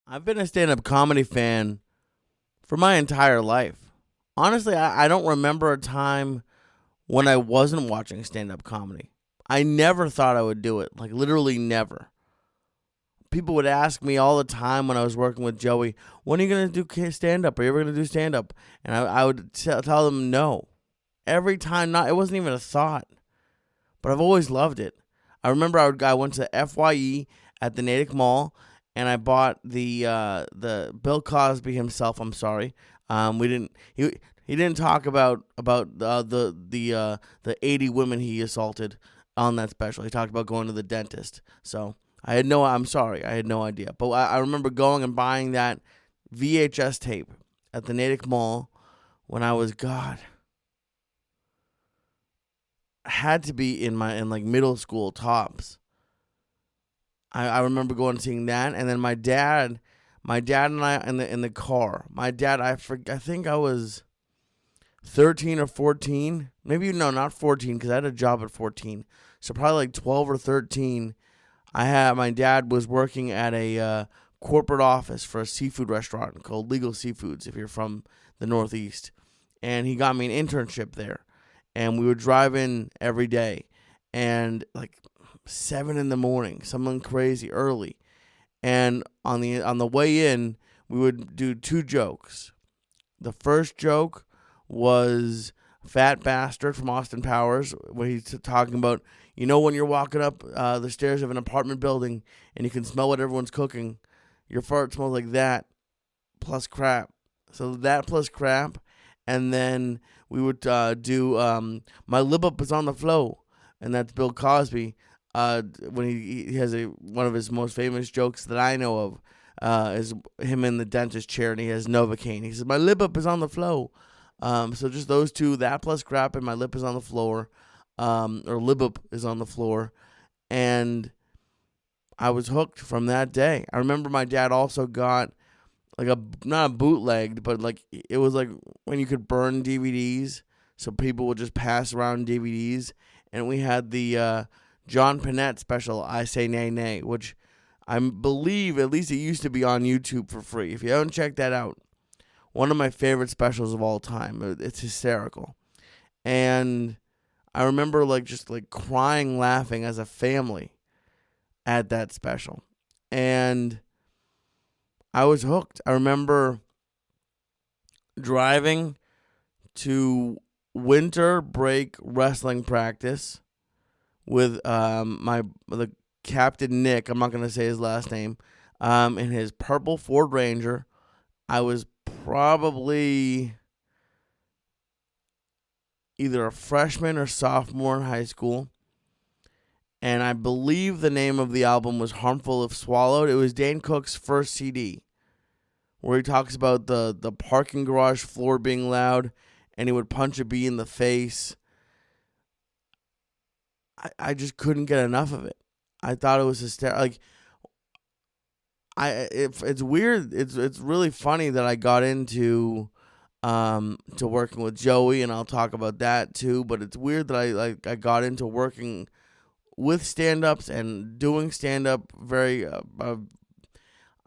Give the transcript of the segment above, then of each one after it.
I've been a stand up comedy fan for my entire life. Honestly, I don't remember a time when I wasn't watching stand up comedy. I never thought I would do it, like literally never. People would ask me all the time when I was working with Joey, when are you going to do stand up? Are you ever going to do stand up? And I would tell them no. Every time, not, it wasn't even a thought, but I've always loved it. I remember I went to FYE at the Natick Mall, and I bought the Bill Cosby himself. I'm sorry, we didn't he didn't talk about the 80 women he assaulted on that special. He talked about going to the dentist. So I'm sorry, I had no idea. But I remember going and buying that VHS tape at the Natick Mall when I was had to be in like middle school tops. I remember going and seeing that, and then my dad and I in the car. My dad, I think I was 13 or 14, maybe no, not 14, because I had a job at 14, so probably like 12 or 13. My dad was working at a corporate office for a seafood restaurant called Legal Seafoods, if you're from the Northeast, and he got me an internship there, and we would drive in every day, and like 7 in the morning, something crazy early. And on the way in, we would do two jokes. The first joke was Fat Bastard from Austin Powers, where he's talking about, when you're walking up the stairs of an apartment building and you can smell what everyone's cooking, your fart smells like that plus crap. So that plus crap. And then we would do My Lip Up Is on the Flow, and that's Bill Cosby. When he has one of his most famous jokes that I know of is him in the dentist chair, and he has Novocaine. He says, "My lip up is on the floor." So just those two, that plus crap, and my lip is on the floor, or lip up is on the floor, and I was hooked from that day. I remember my dad also got like not a bootlegged, but like it was like when you could burn DVDs, so people would just pass around DVDs, and we had the John Panette special, I Say Nay Nay, which I believe at least it used to be on YouTube for free. If you haven't checked that out, one of my favorite specials of all time. It's hysterical. And I remember just crying laughing as a family at that special. And I was hooked. I remember driving to winter break wrestling practice with the Captain Nick. I'm not gonna say his last name. In his purple Ford Ranger. I was probably either a freshman or sophomore in high school, and I believe the name of the album was "Harmful If Swallowed." It was Dane Cook's first CD, where he talks about the parking garage floor being loud, and he would punch a bee in the face. I just couldn't get enough of it. I thought it was hysterical. It's weird. It's really funny that I got into to working with Joey, and I'll talk about that too. But it's weird that I got into working with stand-ups and doing stand-up very. I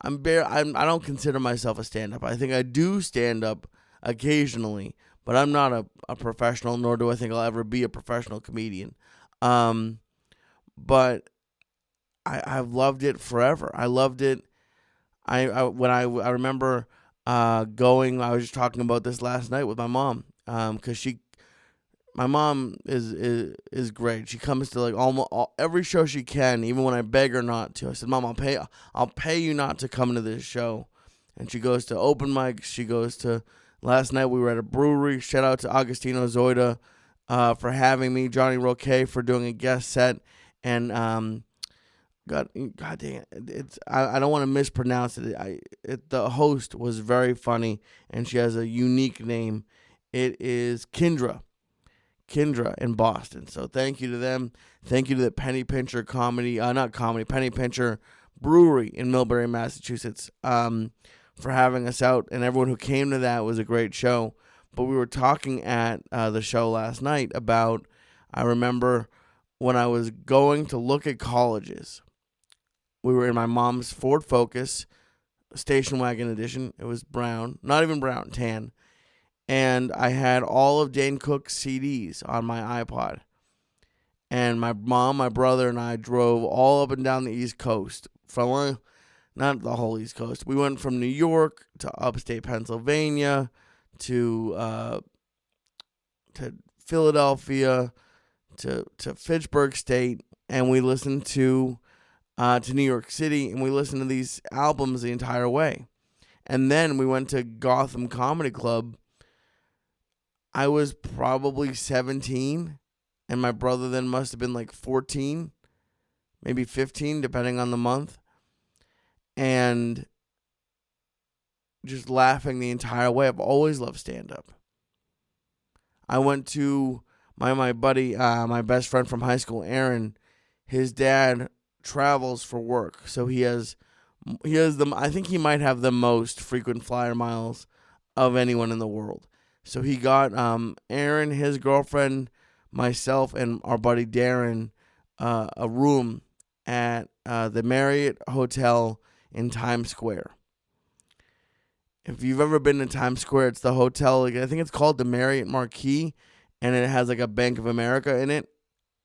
don't consider myself a stand-up. I think I do stand-up occasionally, but I'm not a professional, nor do I think I'll ever be a professional comedian. But I've loved it forever. I loved it. I remember going. I was just talking about this last night with my mom, because my mom is great. She comes to almost every show she can, even when I beg her not to. I said, "Mom, I'll pay you not to come to this show." And she goes to open mics. She goes to. Last night we were at a brewery. Shout out to Agostino Zoida for having me. Johnny Roque for doing a guest set, and God dang it! I don't want to mispronounce it. The host was very funny, and she has a unique name. It is Kendra in Boston. So thank you to them. Thank you to the Penny Pincher Penny Pincher Brewery in Millbury, Massachusetts, for having us out, and everyone who came to that. Was a great show. But we were talking at the show last night about. I remember when I was going to look at colleges. We were in my mom's Ford Focus, station wagon edition. It was brown, not even brown, tan. And I had all of Dane Cook's CDs on my iPod. And my mom, my brother, and I drove all up and down the East Coast. From not the whole East Coast. We went from New York to upstate Pennsylvania to Philadelphia to Fitchburg State, and we listened to New York City, and we listened to these albums the entire way. And then we went to Gotham Comedy Club. I was probably 17, and my brother then must have been like 14, maybe 15, depending on the month. And just laughing the entire way. I've always loved stand-up. I went to my buddy, my best friend from high school, Aaron. His dad travels for work, so he has the. I think he might have the most frequent flyer miles of anyone in the world. So he got Aaron, his girlfriend, myself, and our buddy Darren a room at the Marriott Hotel in Times Square. If you've ever been to Times Square, it's the hotel. I think it's called the Marriott Marquis, and it has like a Bank of America in it.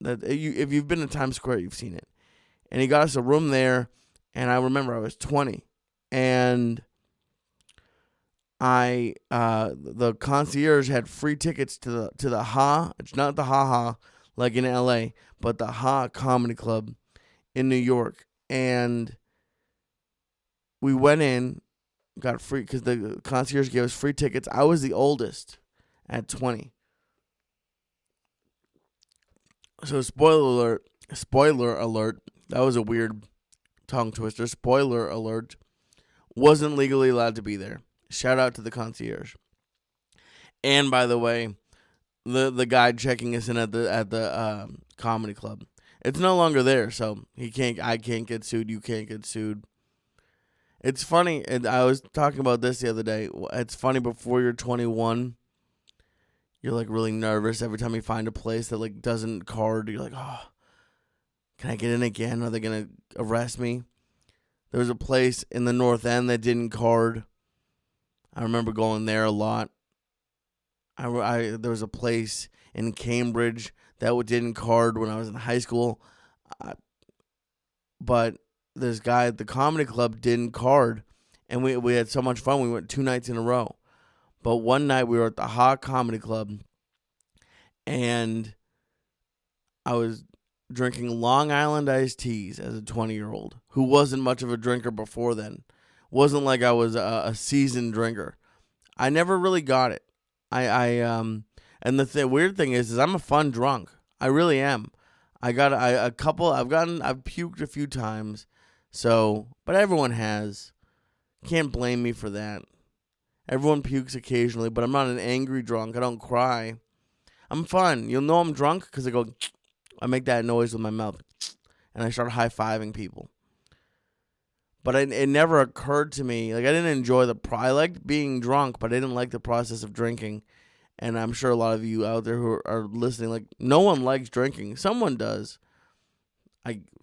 If you've been to Times Square, you've seen it. And he got us a room there, and I remember I was 20, and the concierge had free tickets to the Ha. It's not the Ha Ha like in LA, but the Ha Comedy Club in New York, and we went in. Got free because the concierge gave us free tickets. I was the oldest at 20. So spoiler alert. That was a weird tongue twister. Spoiler alert. Wasn't legally allowed to be there. Shout out to the concierge. And by the way, the guy checking us in at the comedy club. It's no longer there, so I can't get sued. You can't get sued. It's funny, and I was talking about this the other day. It's funny, before you're 21, you're like really nervous every time you find a place that like doesn't card. You're like, oh, can I get in again? Are they gonna arrest me? There was a place in the North End that didn't card. I remember going there a lot. There was a place in Cambridge that didn't card when I was in high school, but this guy at the comedy club didn't card, and we had so much fun. We went 2 nights in a row. But one night we were at the Hot Comedy Club, and I was drinking Long Island iced teas as a 20-year-old who wasn't much of a drinker before then. Wasn't like I was a seasoned drinker. I never really got it. And the weird thing is I'm a fun drunk. I really am. I've puked a few times. So, but everyone has. Can't blame me for that. Everyone pukes occasionally, but I'm not an angry drunk. I don't cry. I'm fun. You'll know I'm drunk because I make that noise with my mouth, and I start high-fiving people. But it never occurred to me. Like, I didn't enjoy I liked being drunk, but I didn't like the process of drinking. And I'm sure a lot of you out there who are listening, like, no one likes drinking. Someone does.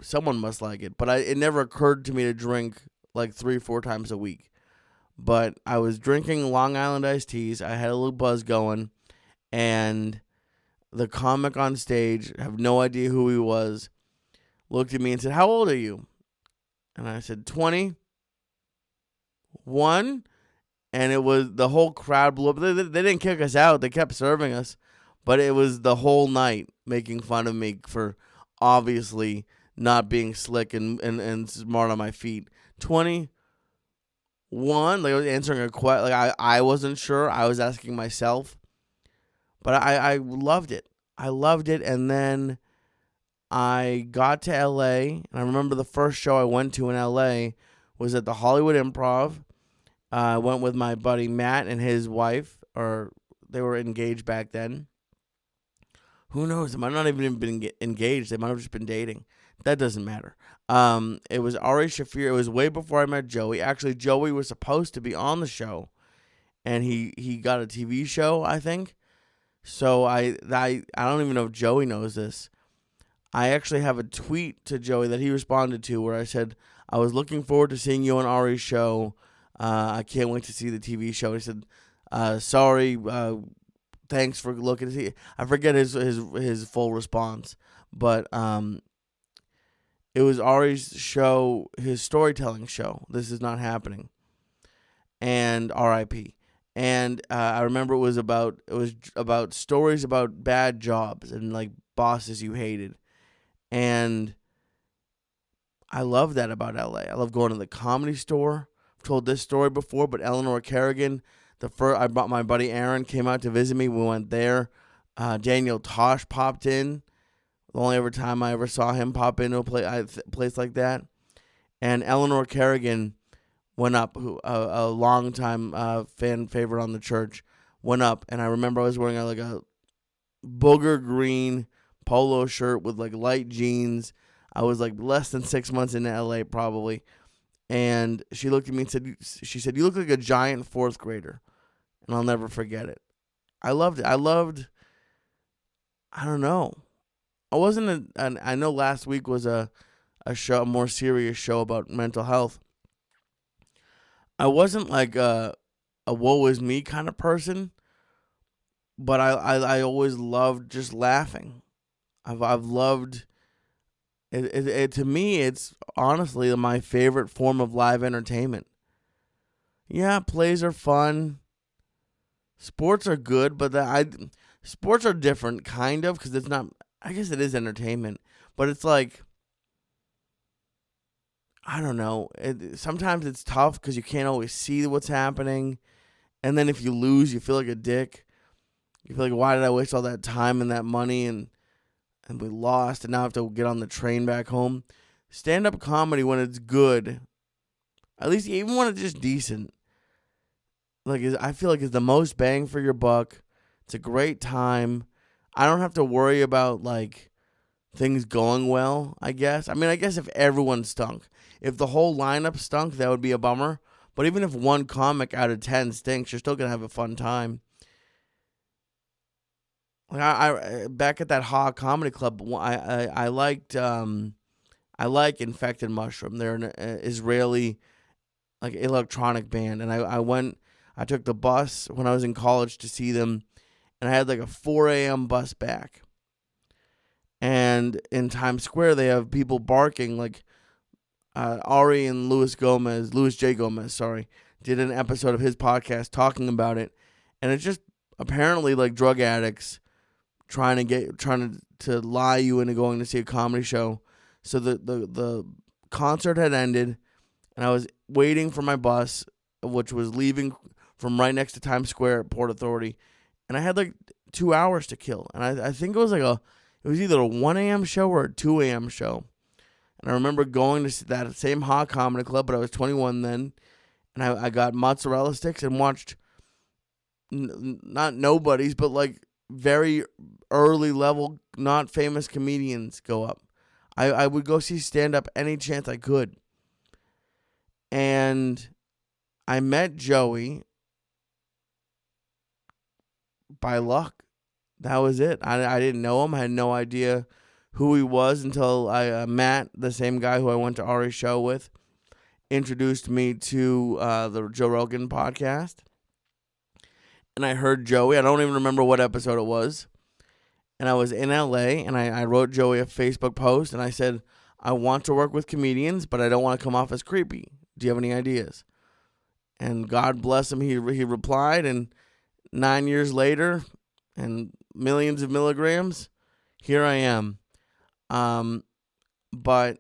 Someone must like it, but it never occurred to me to drink like 3-4 times a week. But I was drinking Long Island iced teas. I had a little buzz going, and the comic on stage, have no idea who he was, looked at me and said, "How old are you?" And I said, 21. And it was the whole crowd blew up. They didn't kick us out. They kept serving us, but it was the whole night making fun of me for obviously not being slick and smart on my feet. 21, like I was answering a question. Like I wasn't sure. I was asking myself, but I loved it. I loved it, and then I got to LA, and I remember the first show I went to in LA was at the Hollywood Improv. I went with my buddy Matt and his wife, or they were engaged back then. Who knows? They might not even have been engaged. They might have just been dating. That doesn't matter. It was Ari Shaffir. It was way before I met Joey. Actually, Joey was supposed to be on the show, and he got a TV show, I think. So I don't even know if Joey knows this. I actually have a tweet to Joey that he responded to where I said, I was looking forward to seeing you on Ari's show. I can't wait to see the TV show. He said, sorry, thanks for looking to see. I forget his full response, but it was Ari's show, his storytelling show. This is not happening, and R.I.P. And I remember it was about stories about bad jobs and like bosses you hated, and I love that about LA. I love going to the Comedy Store. I've told this story before, but Eleanor Kerrigan, I brought my buddy Aaron, came out to visit me. We went there. Daniel Tosh popped in. The only ever time I ever saw him pop into a place like that. And Eleanor Kerrigan went up, who a longtime fan favorite on the church, went up. And I remember I was wearing like a booger green polo shirt with like light jeans. I was like less than 6 months into LA probably. And she looked at me and she said, "You look like a giant fourth grader." And I'll never forget it. I loved it. I don't know. I know last week was a more serious show about mental health. I wasn't like a woe is me kind of person, but I always loved just laughing. I've loved it. To me, it's honestly my favorite form of live entertainment. Yeah, plays are fun. Sports are good, but sports are different, kind of, because it's not. I guess it is entertainment, but it's like, I don't know. Sometimes it's tough because you can't always see what's happening, and then if you lose, you feel like a dick. You feel like, why did I waste all that time and that money, and we lost, and now I have to get on the train back home. Stand-up comedy, when it's good, at least even when it's just decent, I feel like it's the most bang for your buck. It's a great time. I don't have to worry about like things going well, I guess. I mean, I guess if everyone stunk, if the whole lineup stunk, that would be a bummer. But even if one comic out of 10 stinks, you're still gonna have a fun time. Like I back at that Ha Comedy Club, I liked I like Infected Mushroom. They're an Israeli like electronic band, and I took the bus when I was in college to see them, and I had like a 4 a.m. bus back. And in Times Square, they have people barking like Ari and Louis J. Gomez, did an episode of his podcast talking about it, and it's just apparently like drug addicts trying to lie you into going to see a comedy show. So the concert had ended, and I was waiting for my bus, which was leaving from right next to Times Square at Port Authority, and I had like 2 hours to kill, and I think it was either a 1 a.m. show or a 2 a.m. show. And I remember going to that same Ha Comedy Club, but I was 21 then, and I got mozzarella sticks and watched not nobodies, but like very early level, not famous comedians go up. I would go see stand-up any chance I could. And I met Joey by luck. That was it. I didn't know him. I had no idea who he was until Matt, the same guy who I went to Ari's show with, introduced me to the Joe Rogan podcast. And I heard Joey. I don't even remember what episode it was. And I was in LA, and I wrote Joey a Facebook post, and I said, I want to work with comedians, but I don't want to come off as creepy. Do you have any ideas? And God bless him, he replied, and 9 years later, and millions of milligrams, here I am. But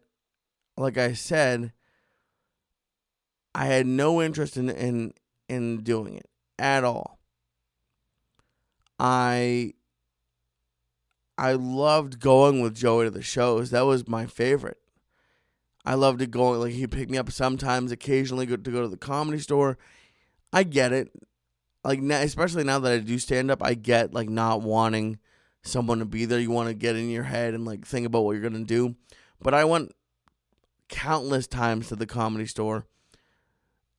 like I said, I had no interest in doing it at all. I loved going with Joey to the shows. That was my favorite. I loved it going. Like, he'd pick me up sometimes, occasionally to go to the Comedy Store. I get it. Like, especially now that I do stand up, I get like not wanting someone to be there. You want to get in your head and like think about what you're gonna do. But I went countless times to the Comedy Store.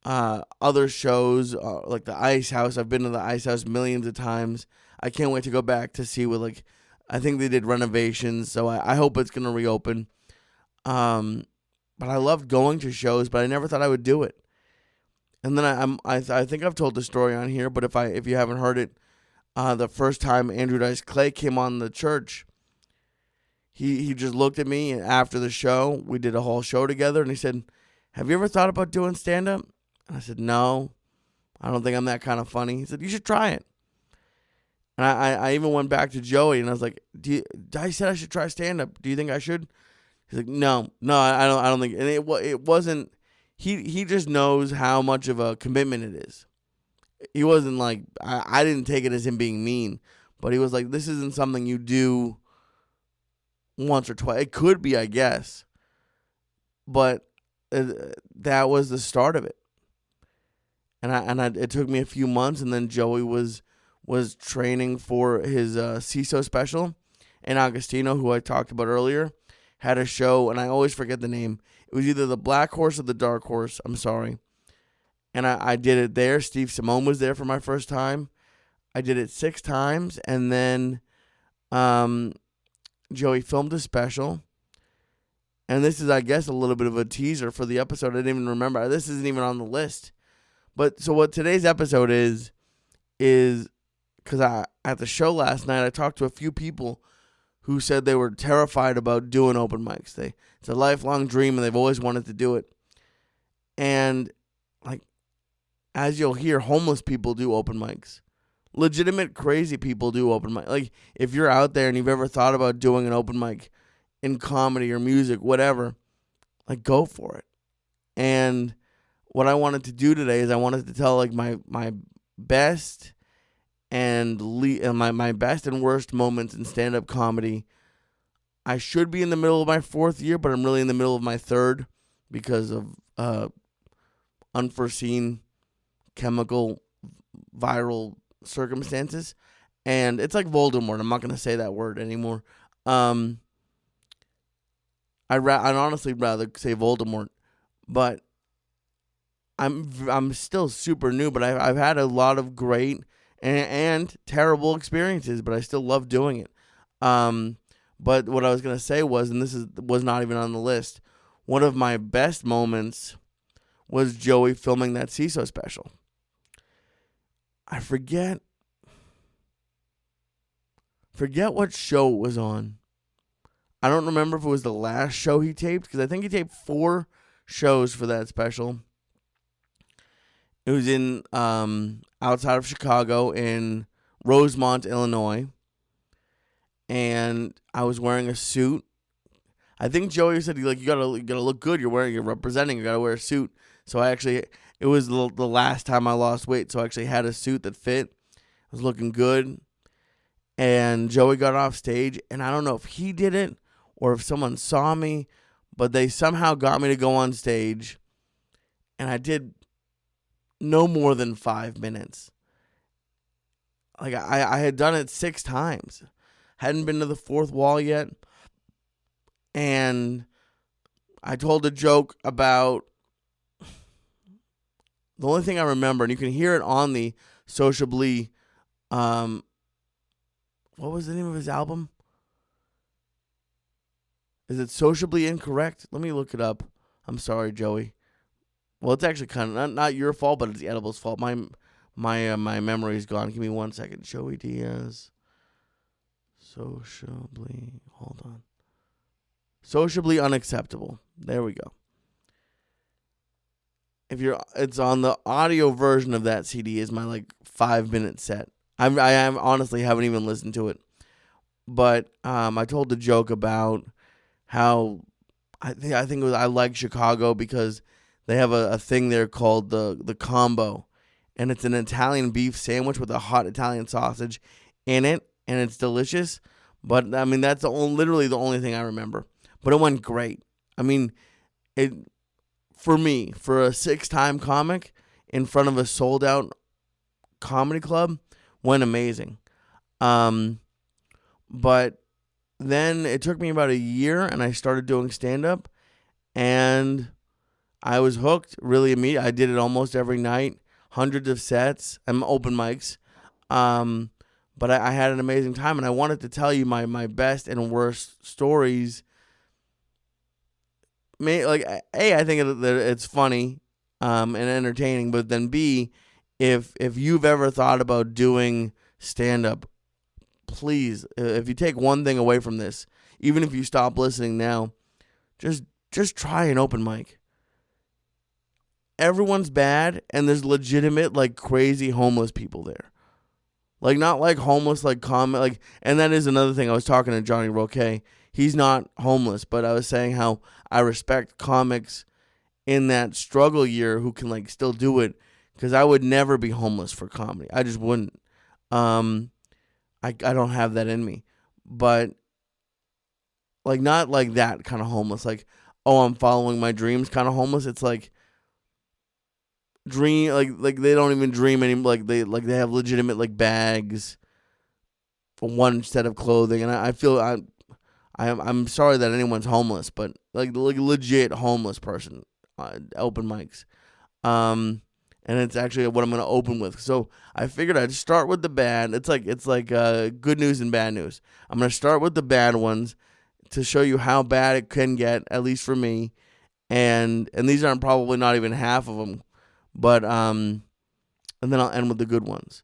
Other shows like the Ice House. I've been to the Ice House millions of times. I can't wait to go back to see what like. I think they did renovations, so I hope it's gonna reopen. But I loved going to shows, but I never thought I would do it. And then I think I've told the story on here, but if you haven't heard it, the first time Andrew Dice Clay came on the church, he just looked at me after the show. We did a whole show together, and he said, "Have you ever thought about doing stand-up?" And I said, "No, I don't think I'm that kind of funny." He said, "You should try it." And I even went back to Joey, and I was like, Dice said I should try stand-up. Do you think I should? He's like, no, I don't think. And it wasn't. He just knows how much of a commitment it is. He wasn't like, I didn't take it as him being mean, but he was like, this isn't something you do once or twice. It could be, I guess, but that was the start of it. And it took me a few months, and then Joey was training for his CISO special, and Agostino, who I talked about earlier, had a show, and I always forget the name. It was either the Black Horse or the Dark Horse. I'm sorry. And I did it there. Steve Simone was there for my first time. I did it 6 times, and then Joey filmed a special. And this is, I guess, a little bit of a teaser for the episode. I didn't even remember. This isn't even on the list. But so what today's episode is because at the show last night, I talked to a few people who said they were terrified about doing open mics. It's a lifelong dream, and they've always wanted to do it. And like, as you'll hear, homeless people do open mics. Legitimate crazy people do open mic. Like, if you're out there and you've ever thought about doing an open mic in comedy or music, whatever, like, go for it. And what I wanted to do today is I wanted to tell, like, my best and my best and worst moments in stand-up comedy. I should be in the middle of my 4th year, but I'm really in the middle of my 3rd because of unforeseen chemical viral circumstances. And it's like Voldemort. I'm not going to say that word anymore. I'd honestly rather say Voldemort, but I'm still super new, but I've had a lot of great and terrible experiences, but I still love doing it. But what I was going to say was, and was not even on the list, one of my best moments was Joey filming that CISO special. I forget what show it was on. I don't remember if it was the last show he taped, because I think he taped 4 shows for that special. It was in outside of Chicago in Rosemont, Illinois. And I was wearing a suit. I think Joey said, you gotta look good. You're representing. You gotta wear a suit. So it was the last time I lost weight. So I actually had a suit that fit. I was looking good. And Joey got off stage, and I don't know if he did it or if someone saw me, but they somehow got me to go on stage, and I did no more than 5 minutes. Like, I had done it 6 times. Hadn't been to the 4th wall yet. And I told a joke about, the only thing I remember, and you can hear it on the Sociably, what was the name of his album? Is it Sociably Incorrect? Let me look it up. I'm sorry, Joey. Well, it's actually kind of not your fault, but it's the edible's fault. My memory's gone. Give me 1 second. Joey Diaz. Sociably. Hold on. Sociably Unacceptable. There we go. It's on the audio version of that CD. Is my 5-minute set. I honestly haven't even listened to it, but I told the joke about how I think it was, I like Chicago because they have a thing there called the combo, and it's an Italian beef sandwich with a hot Italian sausage in it, and it's delicious. But I mean, that's literally the only thing I remember. But it went great. I mean, for me, for a 6-time comic in front of a sold out comedy club, went amazing. But then it took me about a year, and I started doing stand-up, and I was hooked really immediately. I did it almost every night, hundreds of sets, and open mics. But I had an amazing time, and I wanted to tell you my best and worst stories. I think it's funny. and entertaining. But then B, if you've ever thought about doing stand-up, please, if you take one thing away from this, even if you stop listening now, just try an open mic. Everyone's bad, and there's legitimate, like, crazy homeless people there. Like, not like homeless, like, and that is another thing. I was talking to Johnny Roque. He's not homeless, but I was saying how I respect comics in that struggle year who can, like, still do it, because I would never be homeless for comedy. I just wouldn't. I don't have that in me. But, like, not like that kind of homeless. Like, oh, I'm following my dreams kind of homeless. It's like like they don't even dream anymore. Like they have legitimate, like, bags for one set of clothing. And I feel I'm sorry that anyone's homeless, but like legit homeless person, open mics. And it's actually what I'm going to open with. So I figured I'd start with the bad. It's like good news and bad news. I'm going to start with the bad ones to show you how bad it can get, at least for me. And these aren't probably not even half of them, but and then I'll end with the good ones.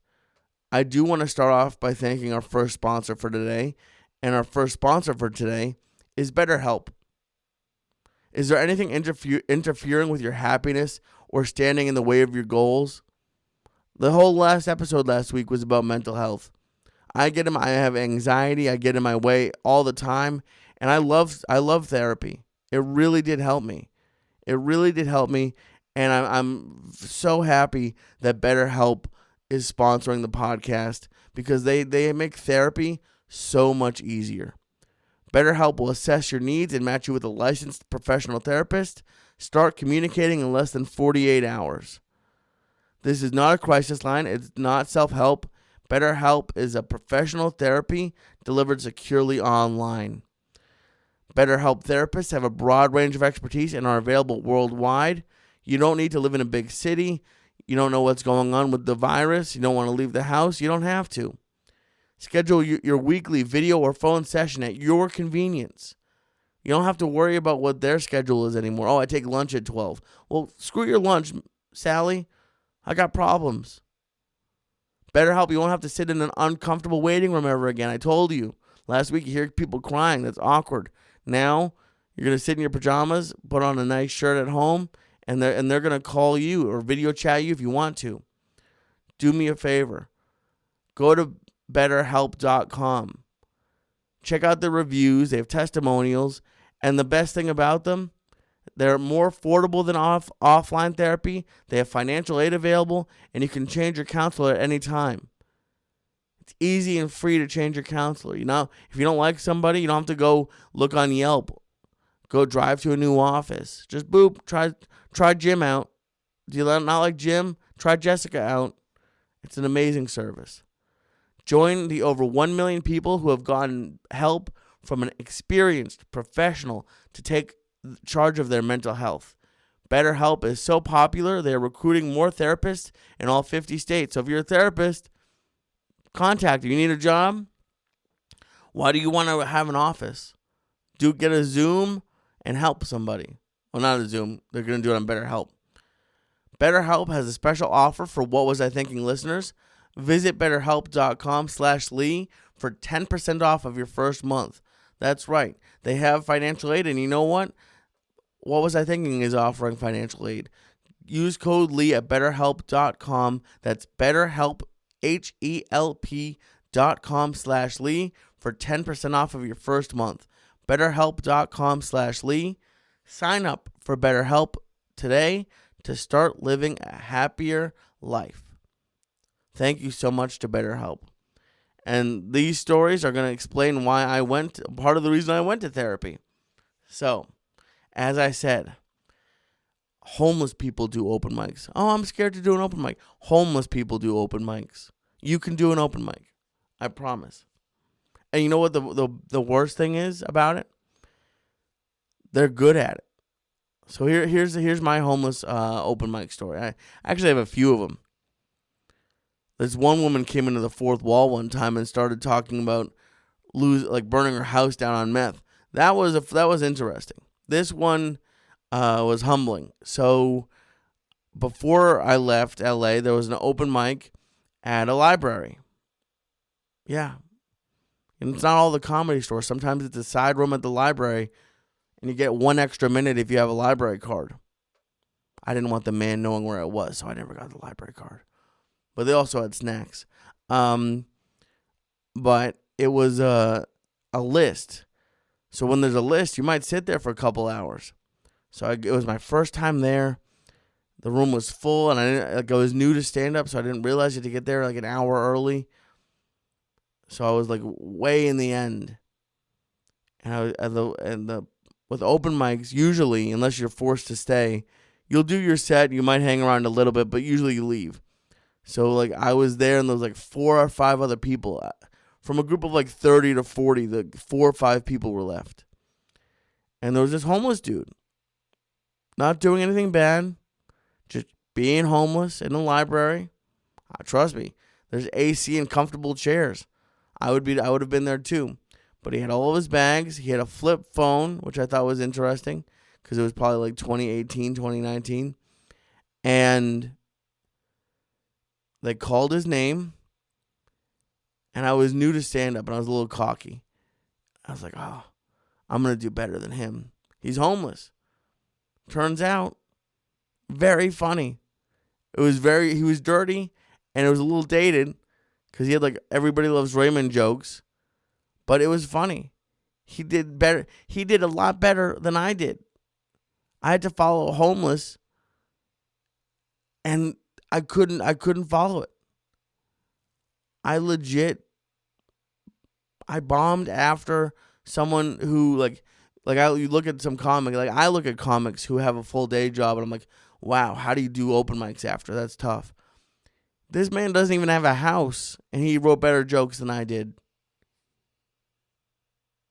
I do want to start off by thanking our first sponsor for today, and our first sponsor for today is BetterHelp. Is there anything interfering with your happiness or standing in the way of your goals? The whole last episode last week was about mental health. I have anxiety. I get in my way all the time, and I love therapy. It really did help me. And I'm so happy that BetterHelp is sponsoring the podcast, because they make therapy so much easier. BetterHelp will assess your needs and match you with a licensed professional therapist. Start communicating in less than 48 hours. This is not a crisis line. It's not self-help. BetterHelp is a professional therapy delivered securely online. BetterHelp therapists have a broad range of expertise and are available worldwide. You don't need to live in a big city. You don't know what's going on with the virus. You don't want to leave the house. You don't have to. Schedule your weekly video or phone session at your convenience. You don't have to worry about what their schedule is anymore. Oh, I take lunch at 12. Well, screw your lunch, Sally. I got problems. BetterHelp, you won't have to sit in an uncomfortable waiting room ever again. I told you. Last week you hear people crying. That's awkward. Now, you're going to sit in your pajamas, put on a nice shirt at home, and they're going to call you or video chat you if you want to. Do me a favor. Go to BetterHelp.com. Check out the reviews. They have testimonials. And the best thing about them, they're more affordable than offline therapy. They have financial aid available, and you can change your counselor at any time. It's easy and free to change your counselor. You know, if you don't like somebody, you don't have to go look on Yelp. Go drive to a new office. Just boop, try Jim out. Do you not like Jim? Try Jessica out. It's an amazing service. Join the over 1 million people who have gotten help from an experienced professional to take charge of their mental health. BetterHelp is so popular, they're recruiting more therapists in all 50 states. So if you're a therapist, contact them. You need a job? Why do you want to have an office? Get a Zoom and help somebody. Well, not a Zoom. They're going to do it on BetterHelp. BetterHelp has a special offer for What Was I Thinking listeners. Visit BetterHelp.com/Lee for 10% off of your first month. That's right. They have financial aid, and you know what? What Was I Thinking is offering financial aid. Use code Lee at BetterHelp.com. That's BetterHelp, HELP.com/Lee for 10% off of your first month. BetterHelp.com/Lee. Sign up for BetterHelp today to start living a happier life. Thank you so much to BetterHelp. And these stories are going to explain why part of the reason I went to therapy. So, as I said, homeless people do open mics. Oh, I'm scared to do an open mic. Homeless people do open mics. You can do an open mic. I promise. And you know what the worst thing is about it? They're good at it. So here's my homeless open mic story. I actually have a few of them. This one woman came into the fourth wall one time and started talking about burning her house down on meth. That was interesting. This one was humbling. So before I left LA, there was an open mic at a library. Yeah. And it's not all the Comedy Store. Sometimes it's a side room at the library, and you get 1 extra minute if you have a library card. I didn't want the man knowing where it was, so I never got the library card. But they also had snacks. But it was a list. So when there's a list, you might sit there for a couple hours. So it was my first time there. The room was full, and I was new to stand-up, so I didn't realize you had to get there like an hour early. So I was like way in the end. And with open mics, usually, unless you're forced to stay, you'll do your set. You might hang around a little bit, but usually you leave. So like I was there, and there was like 4 or 5 other people. From a group of like 30 to 40, the 4 or 5 people were left. And there was this homeless dude. Not doing anything bad. Just being homeless in the library. Trust me, there's AC and comfortable chairs. I would have been there too. But he had all of his bags. He had a flip phone, which I thought was interesting because it was probably like 2018, 2019. And they called his name. And I was new to stand-up, and I was a little cocky. I was like, oh, I'm going to do better than him. He's homeless. Turns out, very funny. He was dirty, and it was a little dated, because he had like Everybody Loves Raymond jokes. But it was funny. He did better. He did a lot better than I did. I had to follow homeless, and I couldn't follow it. I bombed after someone who you look at some comic, like I look at comics who have a full day job, and I'm like, wow, how do you do open mics after? That's tough. This man doesn't even have a house, and he wrote better jokes than I did.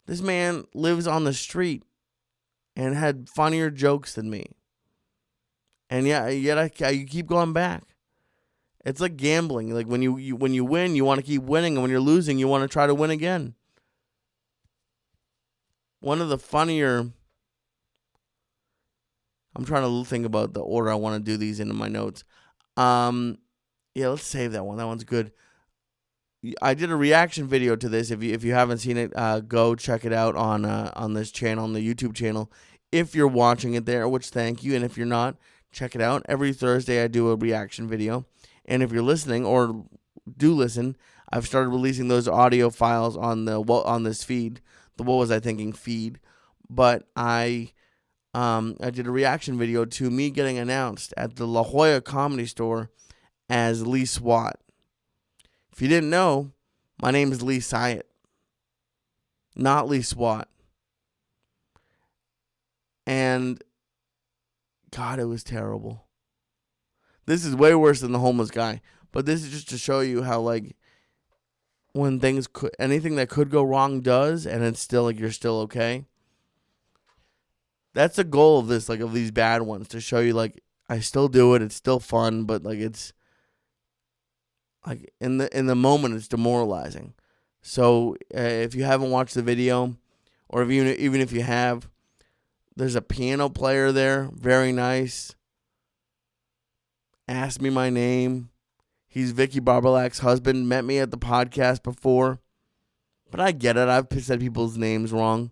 This man lives on the street and had funnier jokes than me. And yet you keep going back. It's like gambling. Like when you win, you want to keep winning, and when you're losing, you want to try to win again. One of the funnier... I'm trying to think about the order I want to do these in my notes. Yeah, let's save that one. That one's good. I did a reaction video to this. If you haven't seen it, go check it out on this channel, on the YouTube channel. If you're watching it there, which thank you, and if you're not, check it out. Every Thursday I do a reaction video. And if you're listening or do listen, I've started releasing those audio files on this feed, the What Was I Thinking feed. But I did a reaction video to me getting announced at the La Jolla Comedy Store as Lee Syatt. If you didn't know, my name is Lee Syatt, not Lee Syatt. And God, it was terrible. This is way worse than the homeless guy. But this is just to show you how, like, when anything that could go wrong does, and it's still, like, you're still okay. That's the goal of this, like, of these bad ones, to show you, like, I still do it. It's still fun, but, like, it's, like, in the moment, it's demoralizing. So, if you haven't watched the video, or even if you have, there's a piano player there, very nice. Asked me my name. He's Vicky Barbalak's husband. Met me at the podcast before. But I get it. I've said people's names wrong.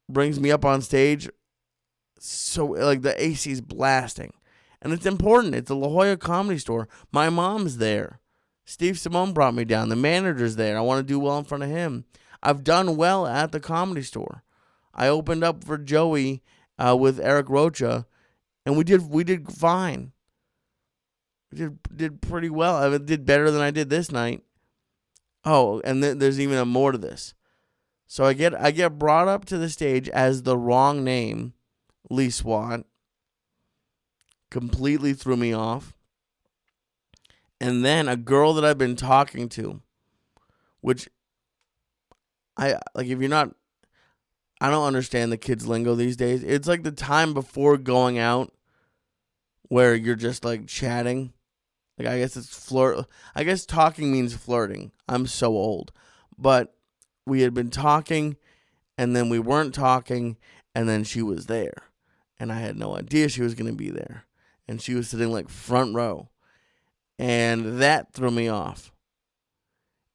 Brings me up on stage. So, like, the AC's blasting. And it's important. It's a La Jolla Comedy Store. My mom's there. Steve Simone brought me down. The manager's there. I want to do well in front of him. I've done well at the Comedy Store. I opened up for Joey with Eric Rocha. And we did fine. We did pretty well. I did better than I did this night. Oh, and there's even more to this. So I get brought up to the stage as the wrong name, Lee Syatt. Completely threw me off. And then a girl that I've been talking to, which I don't understand the kids' lingo these days. It's like the time before going out where you're just like chatting. Like, I guess it's flirt. I guess talking means flirting. I'm so old. But we had been talking, and then we weren't talking, and then she was there. And I had no idea she was going to be there. and she was sitting like front row. And that threw me off.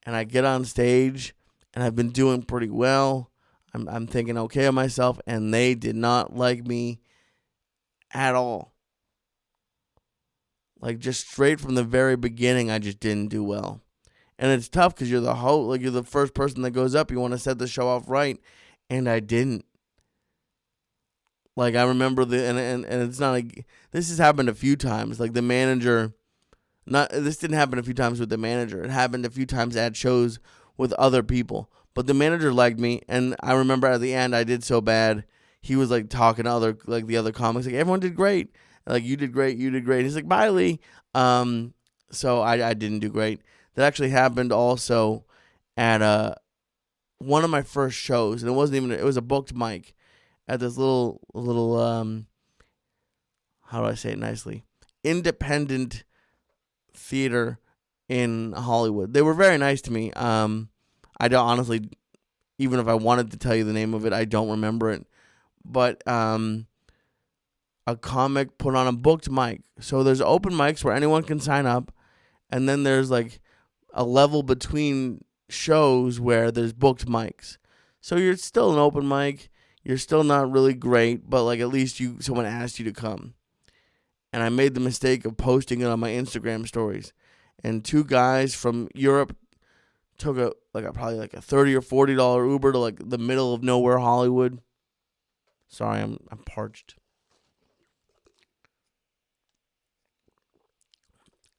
And I get on stage, and I've been doing pretty well. I'm thinking okay of myself, and they did not like me at all. Like, just straight from the very beginning, I just didn't do well. And it's tough because you're the host, like you're the first person that goes up. You want to set the show off right, and I didn't. Like, I remember and it's not like, this has happened a few times. Like, the manager, this didn't happen a few times with the manager. It happened a few times at shows with other people. But the manager liked me, and I remember at the end, I did so bad. He was like talking to the other comics, like, everyone did great. Like, you did great. He's like, bye, Lee. So I didn't do great. That actually happened also at one of my first shows, and it was a booked mic at this little how do I say it nicely? Independent theater in Hollywood. They were very nice to me. I don't honestly, even if I wanted to tell you the name of it, I don't remember it. But a comic put on a booked mic. So there's open mics where anyone can sign up, and then there's like a level between shows where there's booked mics. So you're still an open mic. You're still not really great, but like at least someone asked you to come. And I made the mistake of posting it on my Instagram stories. And two guys from Europe took probably like a $30 or $40 Uber to like the middle of nowhere Hollywood. Sorry, I'm parched.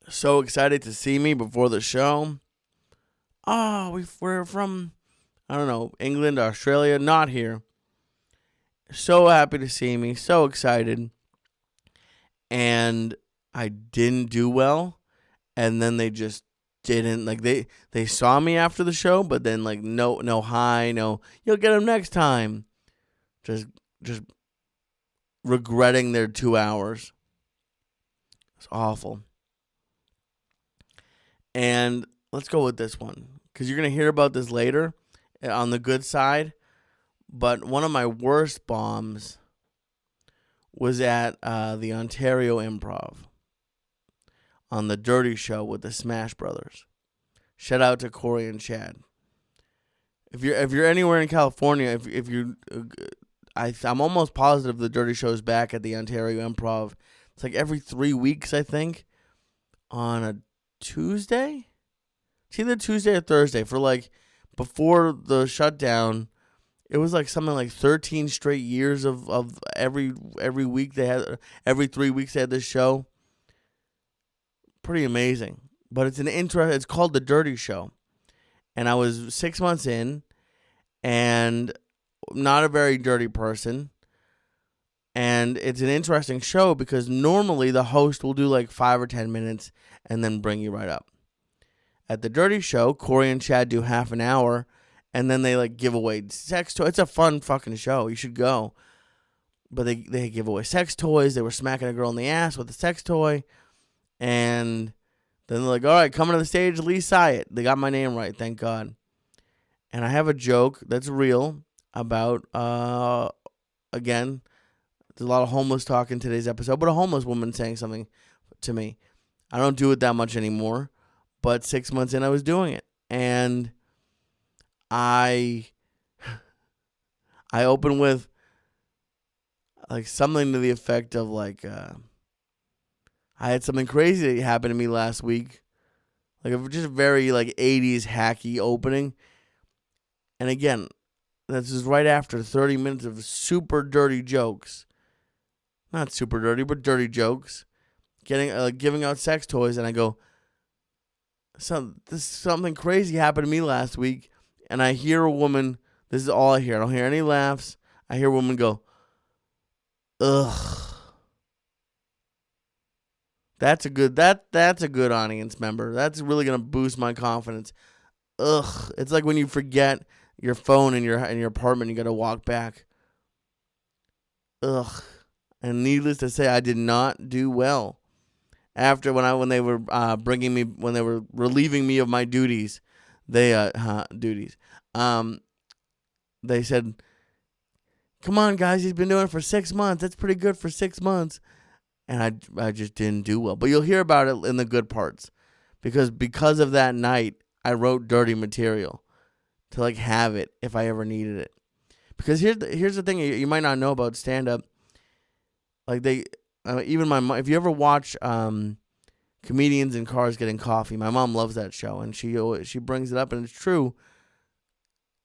So excited to see me before the show. Oh, we're from, I don't know, England, Australia, not here. So happy to see me, so excited. And I didn't do well, and then they just didn't, like, they saw me after the show, but then like no hi, no, you'll get them next time. Just regretting their 2 hours. It's awful. And let's go with this one, because you're going to hear about this later on the good side. But one of my worst bombs was at the Ontario Improv on the Dirty Show with the Smash Brothers. Shout out to Corey and Chad. If you're anywhere in California, I'm almost positive the Dirty Show's back at the Ontario Improv. It's like every 3 weeks, I think, on a Tuesday. It's either Tuesday or Thursday. For like before the shutdown, it was like something like 13 straight years of every week they had, every 3 weeks they had this show. Pretty amazing. But it's called The Dirty Show. And I was 6 months in, and not a very dirty person. And it's an interesting show because normally the host will do like 5 or 10 minutes and then bring you right up. At The Dirty Show, Corey and Chad do half an hour, and then they like give away sex toys. It's a fun fucking show. You should go. But they give away sex toys. They were smacking a girl in the ass with a sex toy. And then they're like, all right, coming to the stage, Lee Syatt. They got my name right, thank God. And I have a joke that's real about, again, there's a lot of homeless talk in today's episode, but a homeless woman saying something to me. I don't do it that much anymore, but 6 months in, I was doing it. And I open with like something to the effect of like, I had something crazy that happened to me last week. Like a just very like 80s hacky opening. And again, this is right after 30 minutes of super dirty jokes. Not super dirty, but dirty jokes. Giving out sex toys, and I go, something crazy happened to me last week, and I hear a woman. This is all I hear. I don't hear any laughs. I hear a woman go, ugh. That's a good audience member. That's really gonna boost my confidence. Ugh. It's like when you forget your phone in your apartment, you gotta walk back. Ugh. And needless to say, I did not do well. After when they were relieving me of my duties, they said, "Come on, guys, he's been doing it for 6 months. That's pretty good for 6 months." and I just didn't do well. But you'll hear about it in the good parts, because of that night, I wrote dirty material to like have it if I ever needed it. Because here's the thing you might not know about stand up. Like even my mom, if you ever watch comedians in cars getting coffee, my mom loves that show, and she brings it up, and it's true.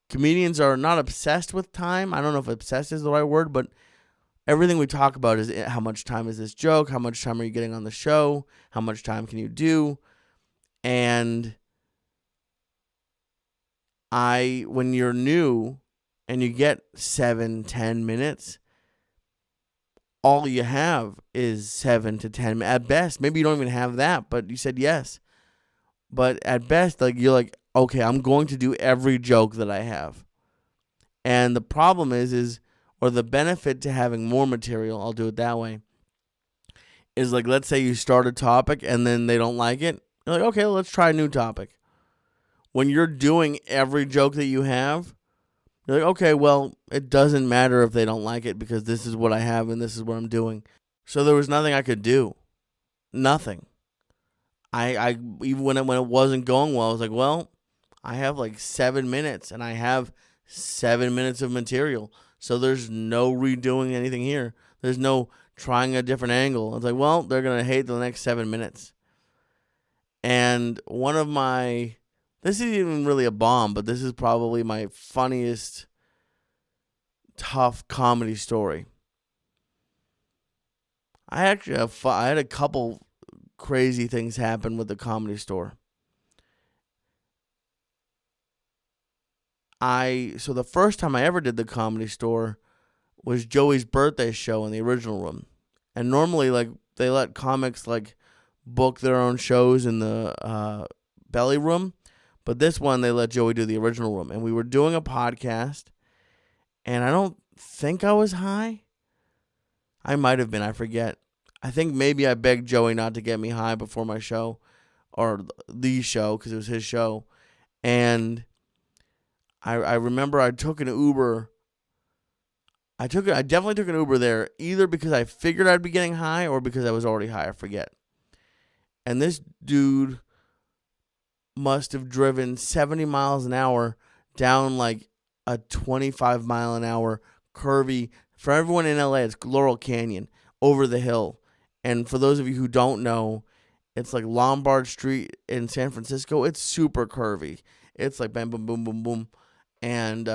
Comedians are not obsessed with time. I don't know if obsessed is the right word, but everything we talk about is how much time is this joke? How much time are you getting on the show? How much time can you do? And when you're new and you get 7-10 minutes, all you have is 7 to 10 at best. Maybe you don't even have that, but you said yes. But at best, like, you're like, okay, I'm going to do every joke that I have. And the problem or the benefit to having more material, I'll do it that way, is like, let's say you start a topic and then they don't like it. You're like, okay, let's try a new topic. When you're doing every joke that you have, you're like, okay, well, it doesn't matter if they don't like it because this is what I have and this is what I'm doing. So there was nothing I could do. Nothing. I even when it wasn't going well, I was like, well, I have like 7 minutes and I have 7 minutes of material. So there's no redoing anything here. There's no trying a different angle. It's like, well, they're going to hate the next 7 minutes. And this isn't even really a bomb, but this is probably my funniest tough comedy story. I had a couple crazy things happen with the Comedy Store. So the first time I ever did the Comedy Store was Joey's birthday show in the original room. And normally, like, they let comics like book their own shows in the belly room. But this one, they let Joey do the original room. And we were doing a podcast, and I don't think I was high. I might have been. I forget. I think maybe I begged Joey not to get me high before my show, or the show, because it was his show. And I remember I took an Uber. I definitely took an Uber there, either because I figured I'd be getting high or because I was already high. I forget. And this dude must have driven 70 miles an hour down like a 25-mile-an-hour curvy. For everyone in LA, it's Laurel Canyon, over the hill. And for those of you who don't know, it's like Lombard Street in San Francisco. It's super curvy. It's like bam, boom, boom, boom, boom. And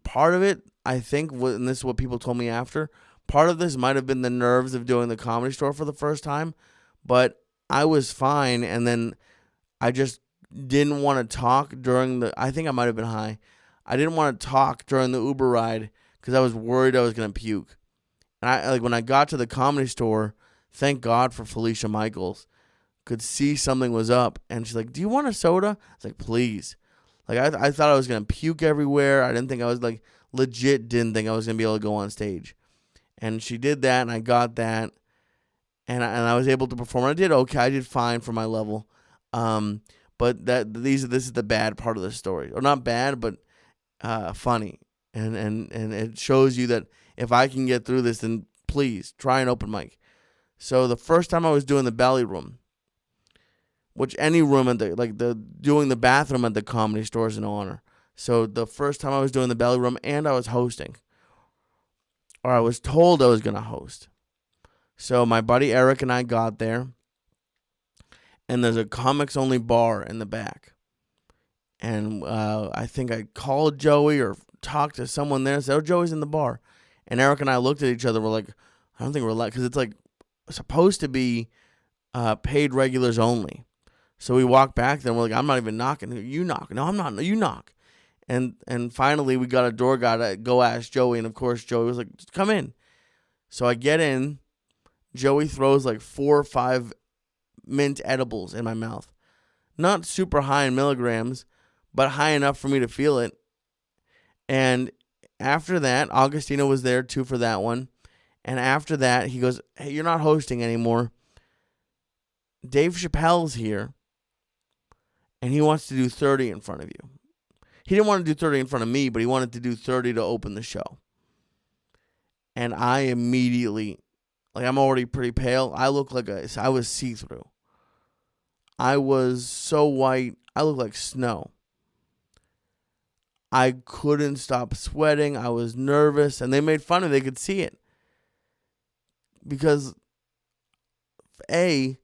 part of it, I think, and this is what people told me after, part of this might have been the nerves of doing the Comedy Store for the first time, but I was fine, and then I just didn't want to talk I think I might have been high. I didn't want to talk during the Uber ride because I was worried I was going to puke. And when I got to the Comedy Store, thank God for Felicia Michaels, could see something was up, and she's like, do you want a soda? I was like, please. Like, I thought I was going to puke everywhere. I didn't think I was, like, legit didn't think I was going to be able to go on stage. And she did that, and I got that, and I was able to perform. I did okay. I did fine for my level. But this is the bad part of the story. Or not bad, but funny. And it shows you that if I can get through this, then please try an open mic. So the first time I was doing the belly room, which any room doing the bathroom at the Comedy Store is an honor. So the first time I was doing the belly room, and I was hosting, or I was told I was going to host. So my buddy Eric and I got there, and there's a comics only bar in the back. And I think I called Joey or talked to someone there and said, oh, Joey's in the bar. And Eric and I looked at each other. We're like, I don't think we're because it's like supposed to be paid regulars only. So we walk back there and we're like, I'm not even knocking. You knock. No, I'm not. You knock. And finally we got a door guy to go ask Joey. And of course Joey was like, just come in. So I get in. Joey throws like 4 or 5 mint edibles in my mouth. Not super high in milligrams, but high enough for me to feel it. And after that, Augustino was there too for that one. And after that, he goes, hey, you're not hosting anymore. Dave Chappelle's here, and he wants to do 30 in front of you. He didn't want to do 30 in front of me, but he wanted to do 30 to open the show. And I immediately, like, I'm already pretty pale. I was see-through. I was so white. I looked like snow. I couldn't stop sweating. I was nervous, and they made fun of me. They could see it. Because, A,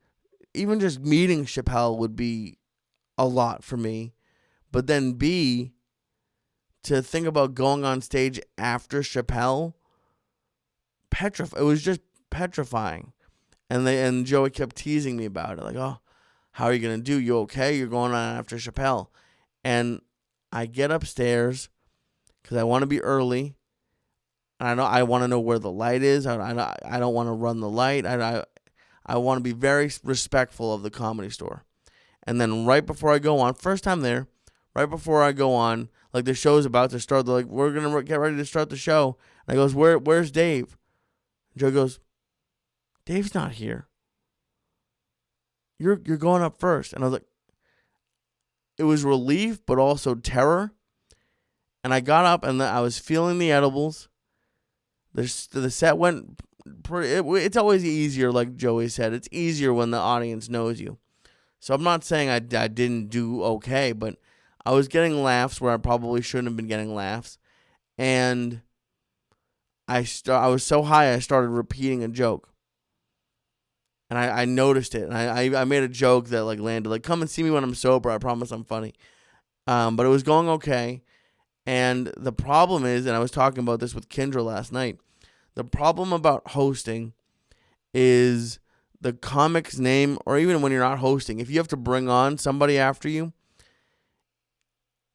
even just meeting Chappelle would be a lot for me. But then, B, to think about going on stage after Chappelle, it was just petrifying. And Joey kept teasing me about it. Like, oh, how are you going to do? You okay? You're going on after Chappelle. And I get upstairs because I want to be early. And I want to know where the light is. I don't want to run the light. I want to be very respectful of the Comedy Store. And then right before I go on, first time there, right before I go on, like the show's about to start, they're like, we're going to get ready to start the show. And I goes, where's Dave? And Joe goes, Dave's not here. You're going up first. And I was like, it was relief, but also terror. And I got up and I was feeling the edibles. The set went pretty. It's always easier, like Joey said. It's easier when the audience knows you. So I'm not saying I didn't do okay, but I was getting laughs where I probably shouldn't have been getting laughs. And I was so high I started repeating a joke. And I noticed it. And I made a joke that like landed. Like, come and see me when I'm sober. I promise I'm funny. But it was going okay. And the problem is, and I was talking about this with Kendra last night, the problem about hosting is the comic's name, or even when you're not hosting, if you have to bring on somebody after you,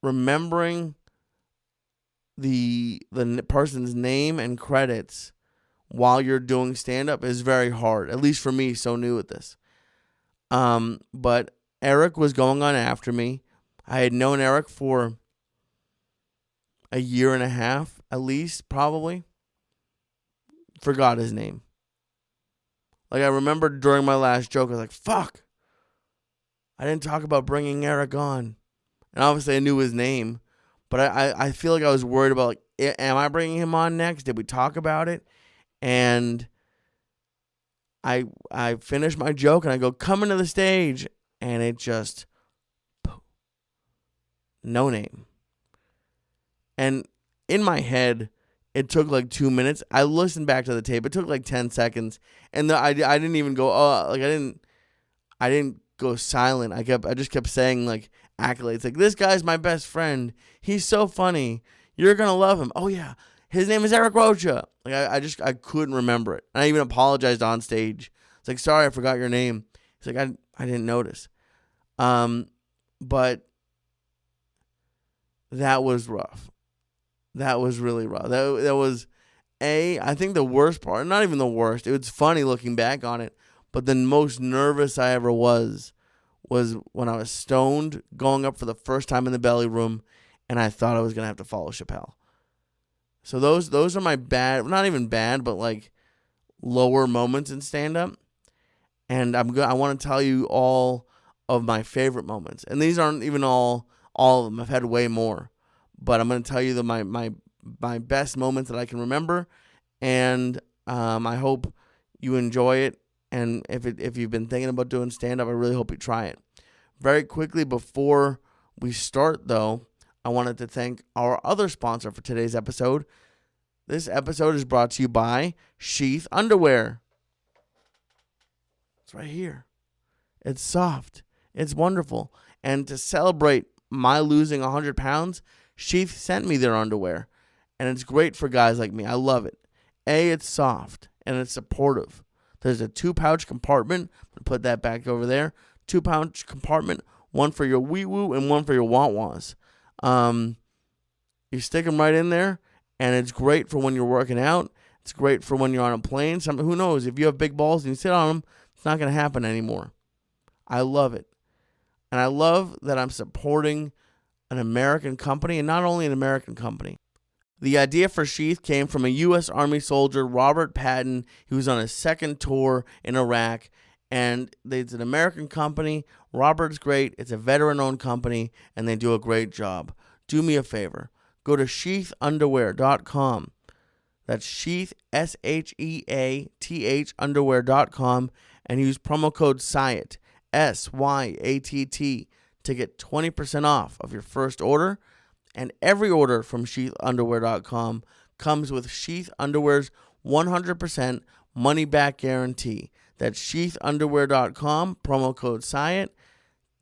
remembering the person's name and credits while you're doing stand-up is very hard, at least for me, so new at this. But Eric was going on after me. I had known Eric for a year and a half, at least, probably. Forgot his name. Like, I remember during my last joke, I was like, fuck. I didn't talk about bringing Eric on. And obviously I knew his name. But I feel like I was worried about, like, am I bringing him on next? Did we talk about it? And I finished my joke, and I go, come into the stage. And it just, no name. And in my head, it took like 2 minutes. I listened back to the tape. It took like 10 seconds. And I didn't even go, I didn't go silent. I just kept saying like accolades. Like, this guy's my best friend. He's so funny. You're going to love him. Oh yeah. His name is Eric Rocha. Like, I couldn't remember it. And I even apologized on stage. It's like, sorry, I forgot your name. It's like, I didn't notice. But that was rough. That was really rough. That was, I think the worst part, not even the worst. It was funny looking back on it. But the most nervous I ever was when I was stoned, going up for the first time in the belly room, and I thought I was going to have to follow Chappelle. So those are my bad, not even bad, but like lower moments in stand-up. And I want to tell you all of my favorite moments. And these aren't even all of them. I've had way more. But I'm going to tell you my best moments that I can remember. And I hope you enjoy it. And if you've been thinking about doing stand-up, I really hope you try it. Very quickly before we start, though, I wanted to thank our other sponsor for today's episode. This episode is brought to you by Sheath underwear. It's right here. It's soft. It's wonderful. And to celebrate my losing 100 pounds, Sheath sent me their underwear. And it's great for guys like me. I love it. It's soft and it's supportive. There's a 2-pouch compartment. I'm going to put that back over there. 2-pouch compartment. One for your wee-woo and one for your want-wants. You stick them right in there, and it's great for when you're working out. It's great for when you're on a plane. Who knows? If you have big balls and you sit on them, it's not going to happen anymore. I love it. And I love that I'm supporting an American company, and not only an American company. The idea for Sheath came from a U.S. Army soldier, Robert Patton. He was on his second tour in Iraq, and it's an American company. Robert's great. It's a veteran-owned company, and they do a great job. Do me a favor. Go to sheathunderwear.com. That's Sheath, SHEATH underwear.com, and use promo code Syatt, SYATT, to get 20% off of your first order. And every order from sheathunderwear.com comes with Sheath Underwear's 100% money-back guarantee. That's sheathunderwear.com, promo code Syatt.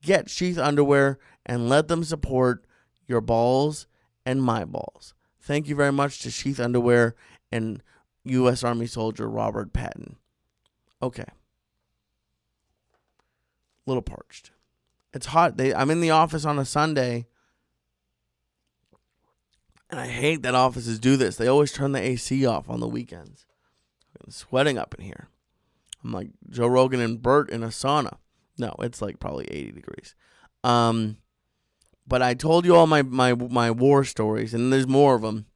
Get Sheath Underwear and let them support your balls and my balls. Thank you very much to Sheath Underwear and U.S. Army soldier Robert Patton. Okay. Little parched. It's hot. I'm in the office on a Sunday, and I hate that offices do this. They always turn the AC off on the weekends. I'm sweating up in here. I'm like Joe Rogan and Bert in a sauna. No, it's like probably 80 degrees. But I told you all my war stories, and there's more of them.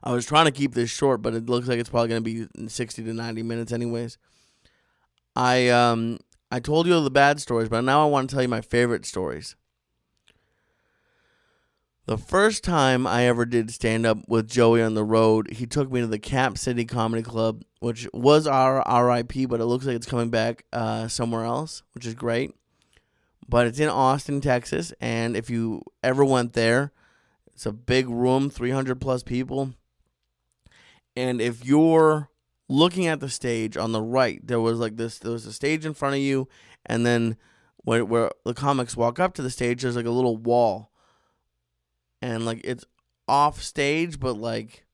I was trying to keep this short, but it looks like it's probably going to be 60 to 90 minutes anyways. I told you all the bad stories, but now I want to tell you my favorite stories. The first time I ever did stand-up with Joey on the road, he took me to the Cap City Comedy Club, which was our RIP, but it looks like it's coming back somewhere else, which is great. But it's in Austin, Texas, and if you ever went there, it's a big room, 300-plus people. And if you're looking at the stage on the right, there was a stage in front of you, and then where the comics walk up to the stage, there's like a little wall. And like it's off stage, but like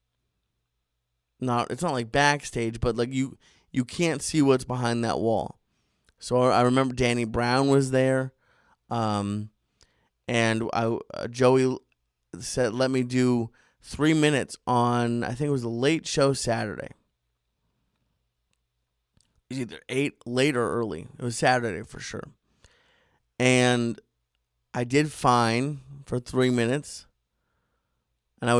it's not like backstage, but like you can't see what's behind that wall. So I remember Danny Brown was there, and Joey said, "Let me do 3 minutes on," I think it was the Late Show Saturday. It was either late or early. It was Saturday for sure, and I did fine for 3 minutes. And I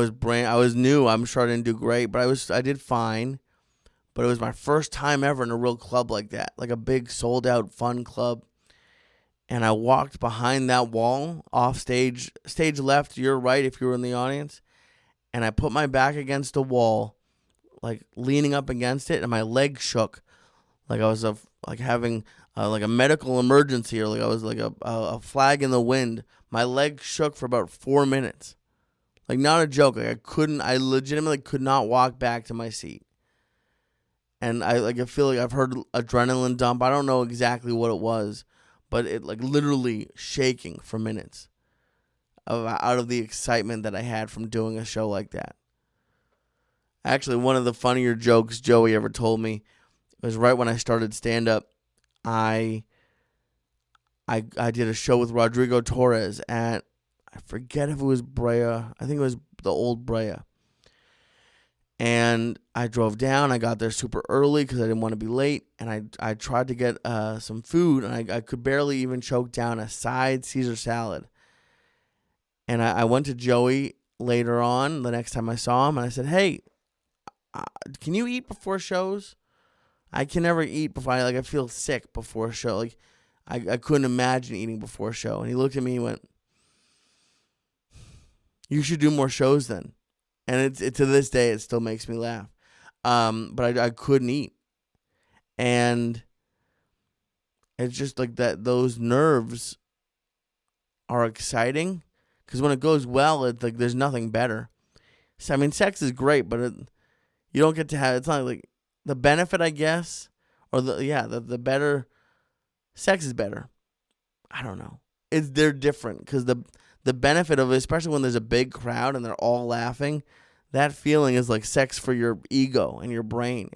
was new. I'm sure I didn't do great, but I did fine. But it was my first time ever in a real club like that, like a big sold out fun club. And I walked behind that wall, off stage left, your right if you were in the audience. And I put my back against the wall, like leaning up against it, and my leg shook, like I was having like a medical emergency, or like I was like a flag in the wind. My leg shook for about 4 minutes. Like, not a joke. Like, I legitimately could not walk back to my seat. And I feel like I've heard adrenaline dump. I don't know exactly what it was, but it like literally shaking for minutes out of the excitement that I had from doing a show like that. Actually, one of the funnier jokes Joey ever told me was right when I started stand-up. I did a show with Rodrigo Torres at, I forget if it was Brea. I think it was the old Brea. And I drove down. I got there super early because I didn't want to be late. And I tried to get some food, and I could barely even choke down a side Caesar salad. And I went to Joey later on, the next time I saw him, and I said, "Hey, can you eat before shows? I can never eat before. I feel sick before a show. Like I couldn't imagine eating before a show." And he looked at me and went, "You should do more shows then." And it to this day, it still makes me laugh. But I couldn't eat. And it's just like that. Those nerves are exciting because when it goes well, it's like there's nothing better. So, I mean, sex is great, but you don't get to have, it's not like the benefit, I guess, or the better, sex is better. I don't know. They're different because the benefit of it, especially when there's a big crowd and they're all laughing, that feeling is like sex for your ego and your brain.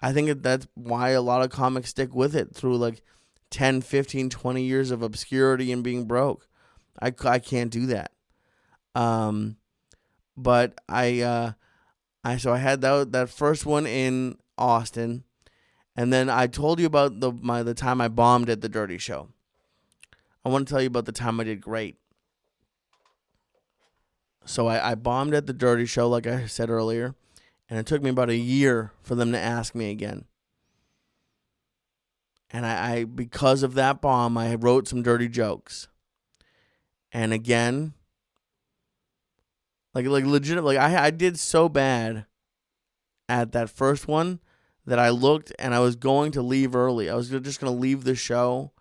I think that's why a lot of comics stick with it through like 10, 15, 20 years of obscurity and being broke. I can't do that. But I had that first one in Austin, and then I told you about the time I bombed at the Dirty Show. I want to tell you about the time I did great. So I bombed at the Dirty Show, like I said earlier, and it took me about a year for them to ask me again. And I because of that bomb, I wrote some dirty jokes. And again, Like legit. Like I did so bad at that first one that I looked and I was going to leave early. I was just going to leave the show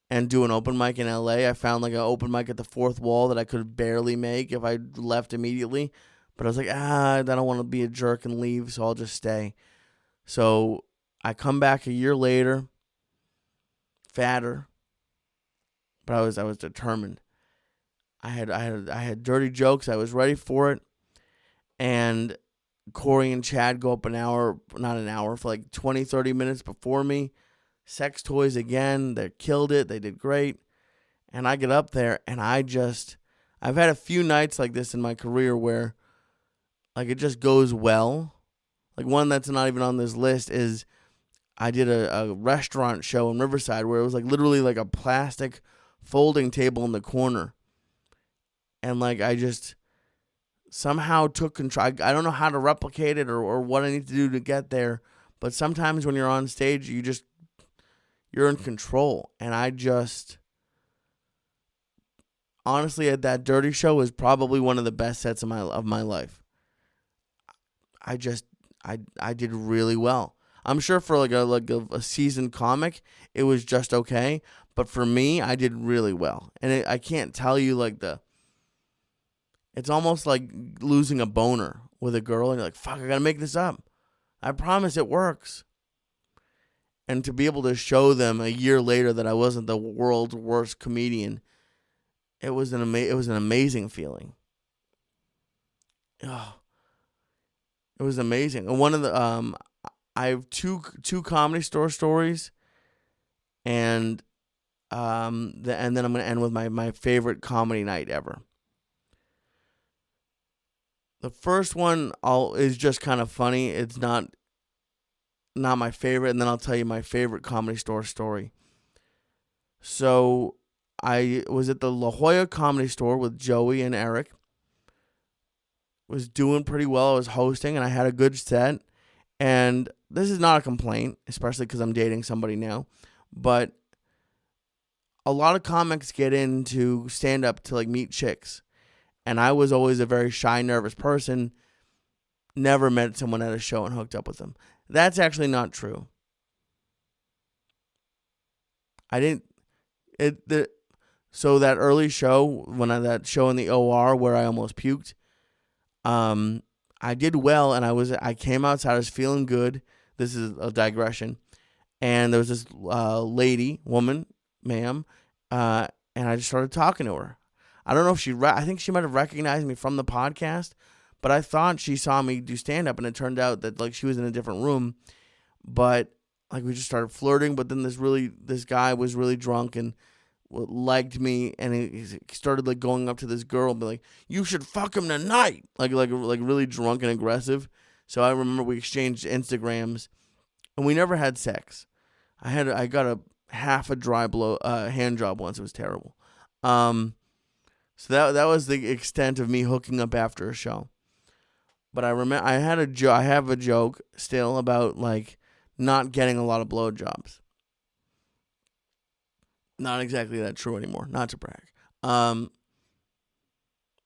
and do an open mic in LA. I found like an open mic at the fourth wall that I could barely make if I left immediately. But I was like, I don't want to be a jerk and leave, so I'll just stay. So I come back a year later, fatter, but I was determined. I had dirty jokes. I was ready for it. And Corey and Chad go up not an hour, for like 20, 30 minutes before me. Sex toys again. They killed it. They did great. And I get up there and I've had a few nights like this in my career where like it just goes well. Like one that's not even on this list is I did a restaurant show in Riverside where it was like literally like a plastic folding table in the corner. And like I just somehow took control. I don't know how to replicate it or what I need to do to get there. But sometimes when you're on stage, you're in control. And I just, honestly, at that dirty show was probably one of the best sets of my life. I did really well. I'm sure for like a seasoned comic, it was just okay. But for me, I did really well. And I can't tell you like it's almost like losing a boner with a girl and you're like, fuck, I gotta make this up. I promise it works. And to be able to show them a year later that I wasn't the world's worst comedian, it was an amazing feeling. Oh, it was amazing. And one of the I have two Comedy Store stories, and then I'm gonna end with my favorite comedy night ever. The first one is just kind of funny. It's not my favorite, and then I'll tell you my favorite Comedy Store story. So I was at the La Jolla Comedy Store with Joey and Eric. Was doing pretty well. I was hosting, and I had a good set. And this is not a complaint, especially because I'm dating somebody now. But a lot of comics get into stand-up to like meet chicks. And I was always a very shy, nervous person. Never met someone at a show and hooked up with them. That's actually not true. I didn't. So that early show, that show in the OR where I almost puked, I did well, and I came outside. I was feeling good. This is a digression. And there was this woman, ma'am, and I just started talking to her. I don't know if I think she might have recognized me from the podcast, but I thought she saw me do stand-up, and it turned out that like she was in a different room. But like we just started flirting, but then this guy was really drunk and liked me, and he started like going up to this girl and be like, "You should fuck him tonight," like really drunk and aggressive. So I remember we exchanged Instagrams, and we never had sex. I got a half a dry hand job once. It was terrible. So that was the extent of me hooking up after a show. But I remember I have a joke still about like not getting a lot of blowjobs. Not exactly that true anymore. Not to brag.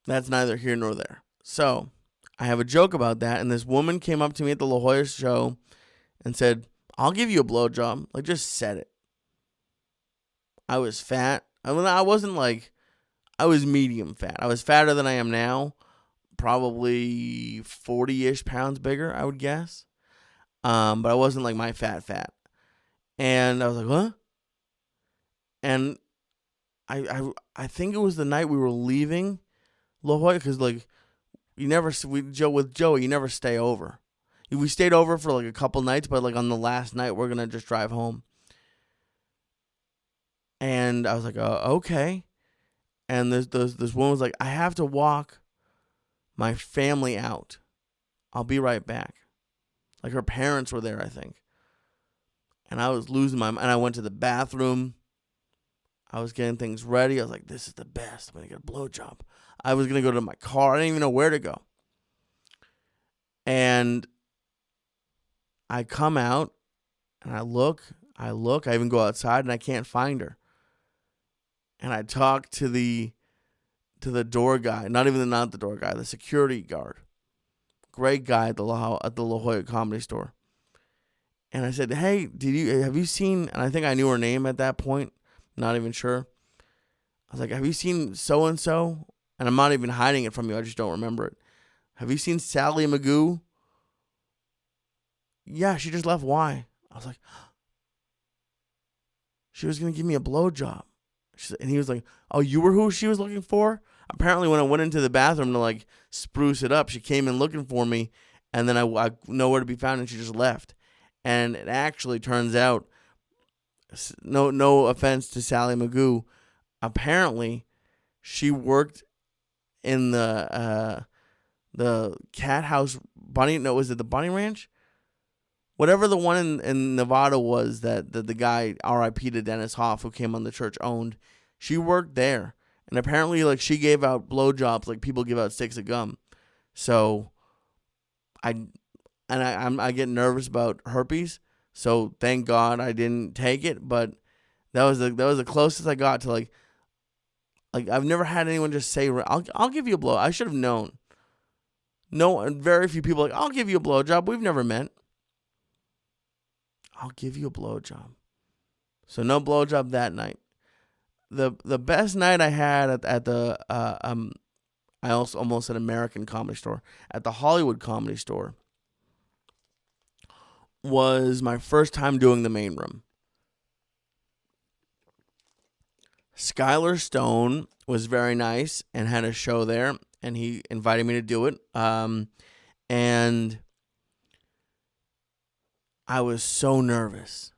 That's neither here nor there. So I have a joke about that, and this woman came up to me at the La Jolla show and said, "I'll give you a blowjob. Like, just set it." I was fat. I wasn't like, I was medium fat. I was fatter than I am now. Probably 40-ish pounds bigger, I would guess. But I wasn't like my fat. And I was like, "What?" And I think it was the night we were leaving La Jolla, because like with Joey, you never stay over. We stayed over for like a couple nights, but like on the last night we're gonna just drive home. And I was like, okay. And this woman was like, "I have to walk my family out. I'll be right back." Like her parents were there, I think. And I was losing my mind. And I went to the bathroom. I was getting things ready. I was like, "This is the best. I'm going to get a blowjob." I was going to go to my car. I didn't even know where to go. And I come out and I look. I even go outside and I can't find her. And I talk to the to the door guy, not the door guy, the security guard. Great guy at the La Jolla Comedy Store. And I said, "Hey, have you seen?" And I think I knew her name at that point. Not even sure. I was like, "Have you seen so and so?" And I'm not even hiding it from you. I just don't remember it. "Have you seen Sally Magoo?" "Yeah, she just left. Why?" I was like, "She was gonna give me a blowjob." And he was like, "Oh, you were who she was looking for?" Apparently, when I went into the bathroom to like spruce it up, she came in looking for me, and then I nowhere to be found, and she just left. And it actually turns out, no offense to Sally Magoo, apparently she worked in the cat house bunny. No, was it the bunny ranch? Whatever the one in Nevada was that the guy R.I.P. to Dennis Hoff, who came on the church, owned. She worked there, and apparently like she gave out blowjobs like people give out sticks of gum. So I get nervous about herpes. So thank God I didn't take it, but that was the closest I got to like I've never had anyone just say I'll give you a blow. I should have known. No, very few people like, "I'll give you a blowjob." We've never met. I'll give you a blowjob. So no blowjob that night. The best night I had at the I also almost said American Comedy Store, at the Hollywood Comedy Store, was my first time doing the main room. Skylar Stone was very nice and had a show there, and he invited me to do it. And I was so nervous.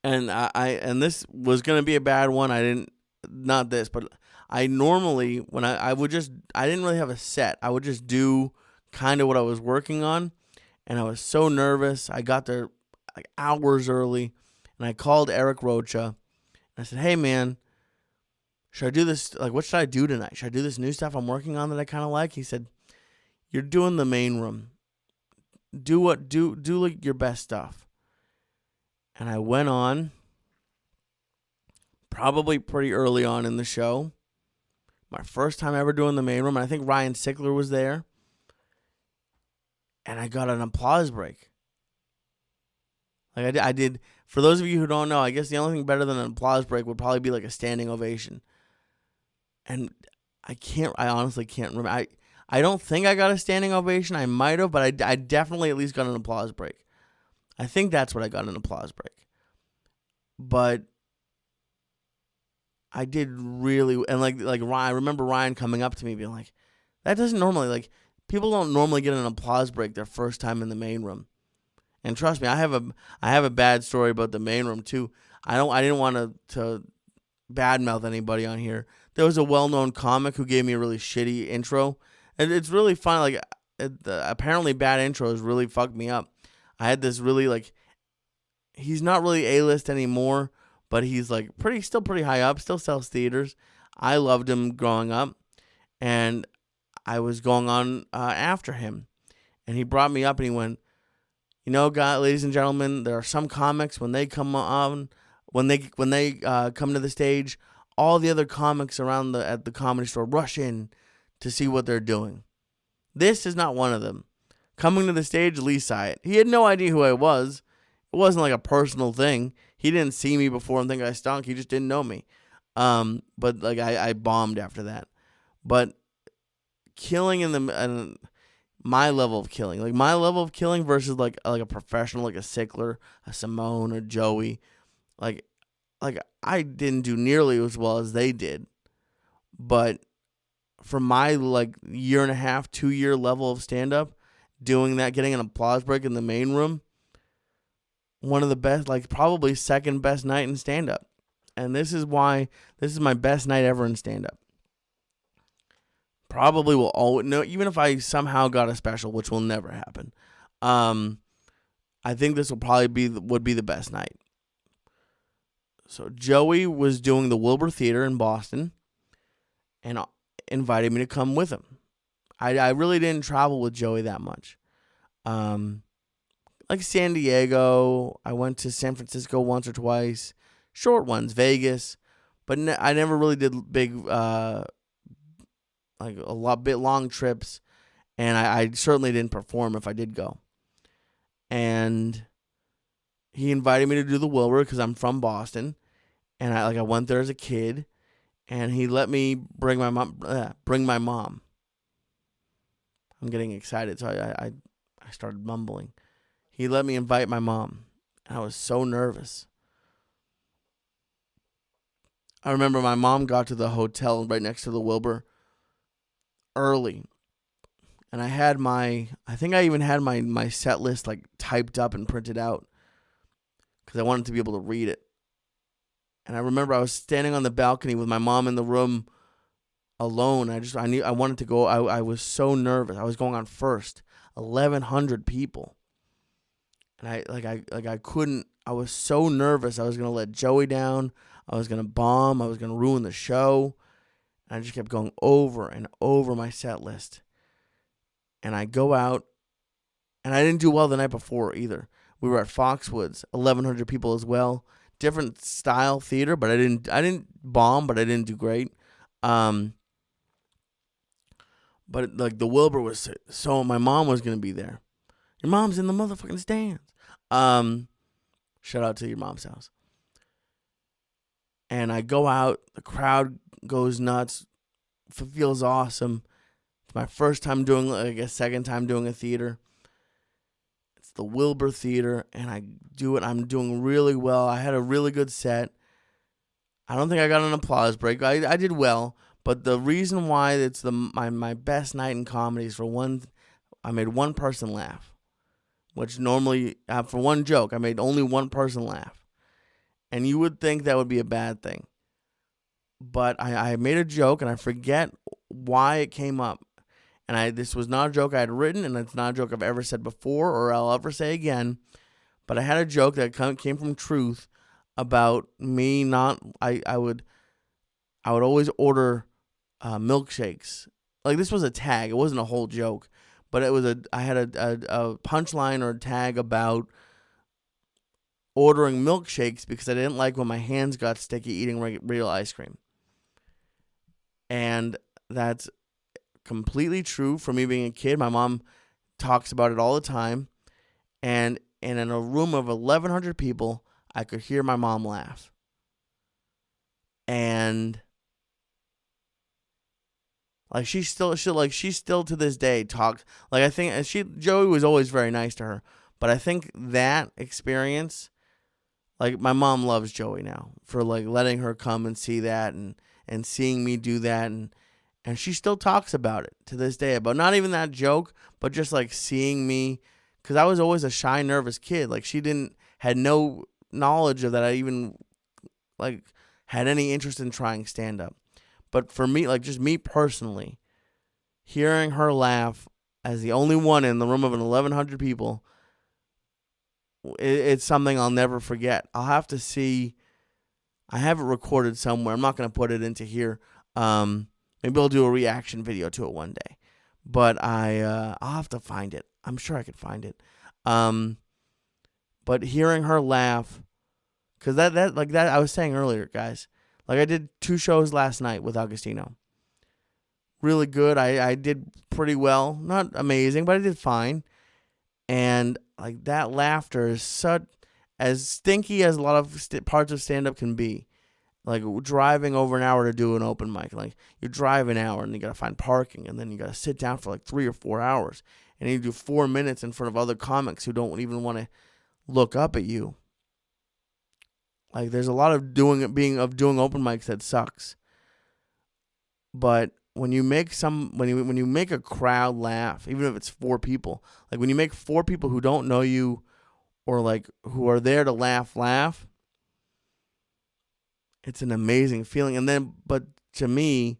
And and this was gonna be a bad one. Not this, but I normally when I didn't really have a set. I would just do kind of what I was working on, and I was so nervous. I got there like hours early, and I called Eric Rocha. I said, "Hey, man, should I do this? Like, what should I do tonight? Should I do this new stuff I'm working on that I kind of like?" He said, "You're doing the main room. Do like your best stuff." And I went on, probably pretty early on in the show. My first time ever doing the main room. And I think Ryan Sickler was there. And I got an applause break. Like I did. For those of you who don't know, I guess the only thing better than an applause break would probably be like a standing ovation. And I honestly can't remember. I don't think I got a standing ovation. I might have, but I definitely at least got an applause break. I think that's what I got, an applause break. But I did really, and like Ryan, I remember Ryan coming up to me being like, "That doesn't normally, like, people don't normally get an applause break their first time in the main room." And trust me, I have a bad story about the main room too. I didn't want to badmouth anybody on here. There was a well-known comic who gave me a really shitty intro, and it's really fun. Like, apparently bad intros really fucked me up. I had this really like, he's not really A-list anymore, but he's like still pretty high up, still sells theaters. I loved him growing up, and I was going on after him, and he brought me up and he went, "God, ladies and gentlemen, there are some comics when they come on, when they come to the stage, all the other comics at the Comedy Store rush in to see what they're doing. This is not one of them. Coming to the stage, Lee Syatt. He had no idea who I was. It wasn't like a personal thing. He didn't see me before and think I stunk. He just didn't know me. But like I bombed after that. But killing my level of killing versus like a professional, like a Sickler, a Simone, a Joey, like I didn't do nearly as well as they did. But for my like 1.5, 2 year level of stand up, doing that, getting an applause break in the main room, one of the best, like probably second best night in stand up. And this is my best night ever in stand up. Probably will always, no, even if I somehow got a special, which will never happen. I think this will probably would be the best night. So Joey was doing the Wilbur Theater in Boston and invited me to come with him. I really didn't travel with Joey that much. Like San Diego, I went to San Francisco once or twice, short ones, Vegas, but I never really did big, like bit long trips, and I certainly didn't perform if I did go. And he invited me to do the Wilbur because I'm from Boston, and I went there as a kid, and he let me bring my mom. I'm getting excited, so I started mumbling. He let me invite my mom. I was so nervous. I remember my mom got to the hotel right next to the Wilbur early. And I think I even had my set list like typed up and printed out because I wanted to be able to read it. And I remember I was standing on the balcony with my mom in the room alone. I wanted to go. I was so nervous. I was going on first, 1,100 people. And I couldn't. I was so nervous. I was gonna let Joey down. I was gonna bomb. I was gonna ruin the show. And I just kept going over and over my set list. And I go out, and I didn't do well the night before either. We were at Foxwoods, 1,100 people as well. Different style theater, but I didn't bomb, but I didn't do great. But like the Wilbur was so my mom was gonna be there. Your mom's in the motherfucking stands. Shout out to your mom's house. And I go out, the crowd goes nuts, feels awesome. It's my first time doing, like a second time doing a theater. It's the Wilbur Theater, and I do it. I'm doing really well. I had a really good set. I don't think I got an applause break. I did well, but the reason why it's my best night in comedy is I made one person laugh. Which normally, for one joke, I made only one person laugh. And you would think that would be a bad thing. But I made a joke, and I forget why it came up. And this was not a joke I had written, and it's not a joke I've ever said before or I'll ever say again. But I had a joke that came from truth about me not... I would always order milkshakes. Like, this was a tag. It wasn't a whole joke. But I had a punchline or a tag about ordering milkshakes because I didn't like when my hands got sticky eating real ice cream. And that's completely true for me being a kid. My mom talks about it all the time. And in a room of 1,100 people, I could hear my mom laugh. And... Like she's still to this day talks. Like I think Joey was always very nice to her, but I think that experience, like my mom loves Joey now for like letting her come and see that and seeing me do that and she still talks about it to this day about not even that joke, but just like seeing me, because I was always a shy, nervous kid. Like she had no knowledge of that I even like had any interest in trying stand up. But for me, like just me personally, hearing her laugh as the only one in the room of 1,100 people, it's something I'll never forget. I'll have to see. I have it recorded somewhere. I'm not going to put it into here. Maybe I'll do a reaction video to it one day. But I'll have to find it. I'm sure I could find it. But hearing her laugh, because that I was saying earlier, guys. Like, I did 2 shows last night with Augustino. Really good. I did pretty well. Not amazing, but I did fine. And, like, that laughter is as stinky as a lot of parts of stand-up can be. Like, driving over an hour to do an open mic. Like, you drive an hour, and you got to find parking, and then you got to sit down for, like, 3 or 4 hours. And you do 4 minutes in front of other comics who don't even want to look up at you. Like, there's a lot of doing open mics that sucks. But when you make when you make a crowd laugh, even if it's 4 people, like when you make 4 people who don't know you or like who are there to laugh, it's an amazing feeling. And then, but to me,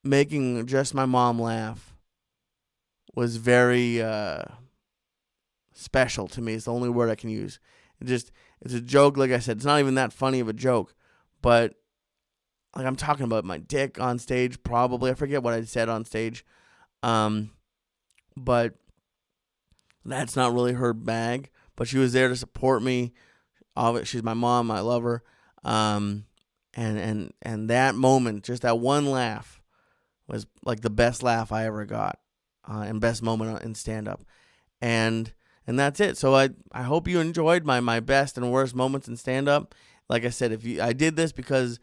making just my mom laugh was very special to me. It's the only word I can use. It's a joke, like I said. It's not even that funny of a joke, but like I'm talking about my dick on stage, probably. I forget what I said on stage, but that's not really her bag. But she was there to support me. She's my mom. I love her, And that moment, just that one laugh, was like the best laugh I ever got, and best moment in stand-up. And that's it. So I hope you enjoyed my best and worst moments in stand-up. Like I said, I did this because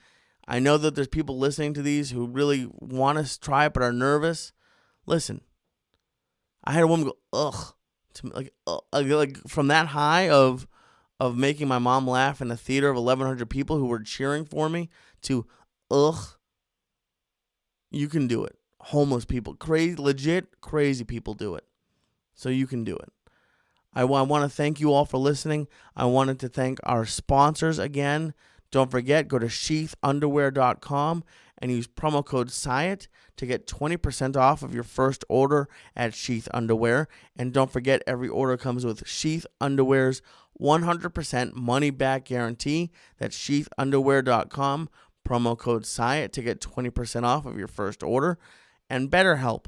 I know that there's people listening to these who really want to try it but are nervous. Listen, I had a woman go, ugh, to me, like from that high of making my mom laugh in a theater of 1,100 people who were cheering for me to, ugh, you can do it. Homeless people, crazy, legit crazy people do it. So you can do it. I want to thank you all for listening. I wanted to thank our sponsors again. Don't forget, go to sheathunderwear.com and use promo code Syatt to get 20% off of your first order at Sheath Underwear. And don't forget, every order comes with Sheath Underwear's 100% money-back guarantee. That's sheathunderwear.com, promo code Syatt to get 20% off of your first order. And BetterHelp.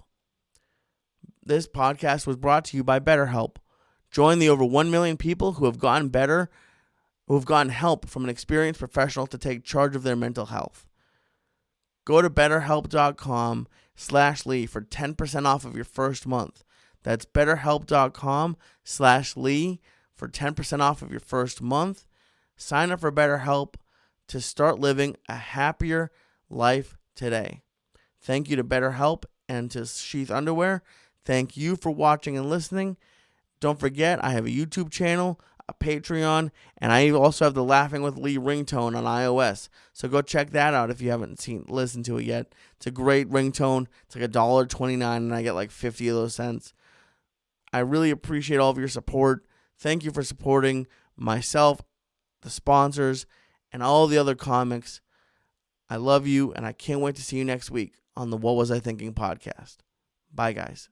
This podcast was brought to you by BetterHelp. Join the over 1 million people who have gotten better, who have gotten help from an experienced professional to take charge of their mental health. Go to betterhelp.com/Lee for 10% off of your first month. That's betterhelp.com/Lee for 10% off of your first month. Sign up for BetterHelp to start living a happier life today. Thank you to BetterHelp and to Sheath Underwear. Thank you for watching and listening. Don't forget, I have a YouTube channel, a Patreon, and I also have the Laughing with Lee ringtone on iOS. So go check that out if you haven't listened to it yet. It's a great ringtone. It's like $1.29, and I get like 50 of those cents. I really appreciate all of your support. Thank you for supporting myself, the sponsors, and all the other comics. I love you, and I can't wait to see you next week on the What Was I Thinking podcast. Bye, guys.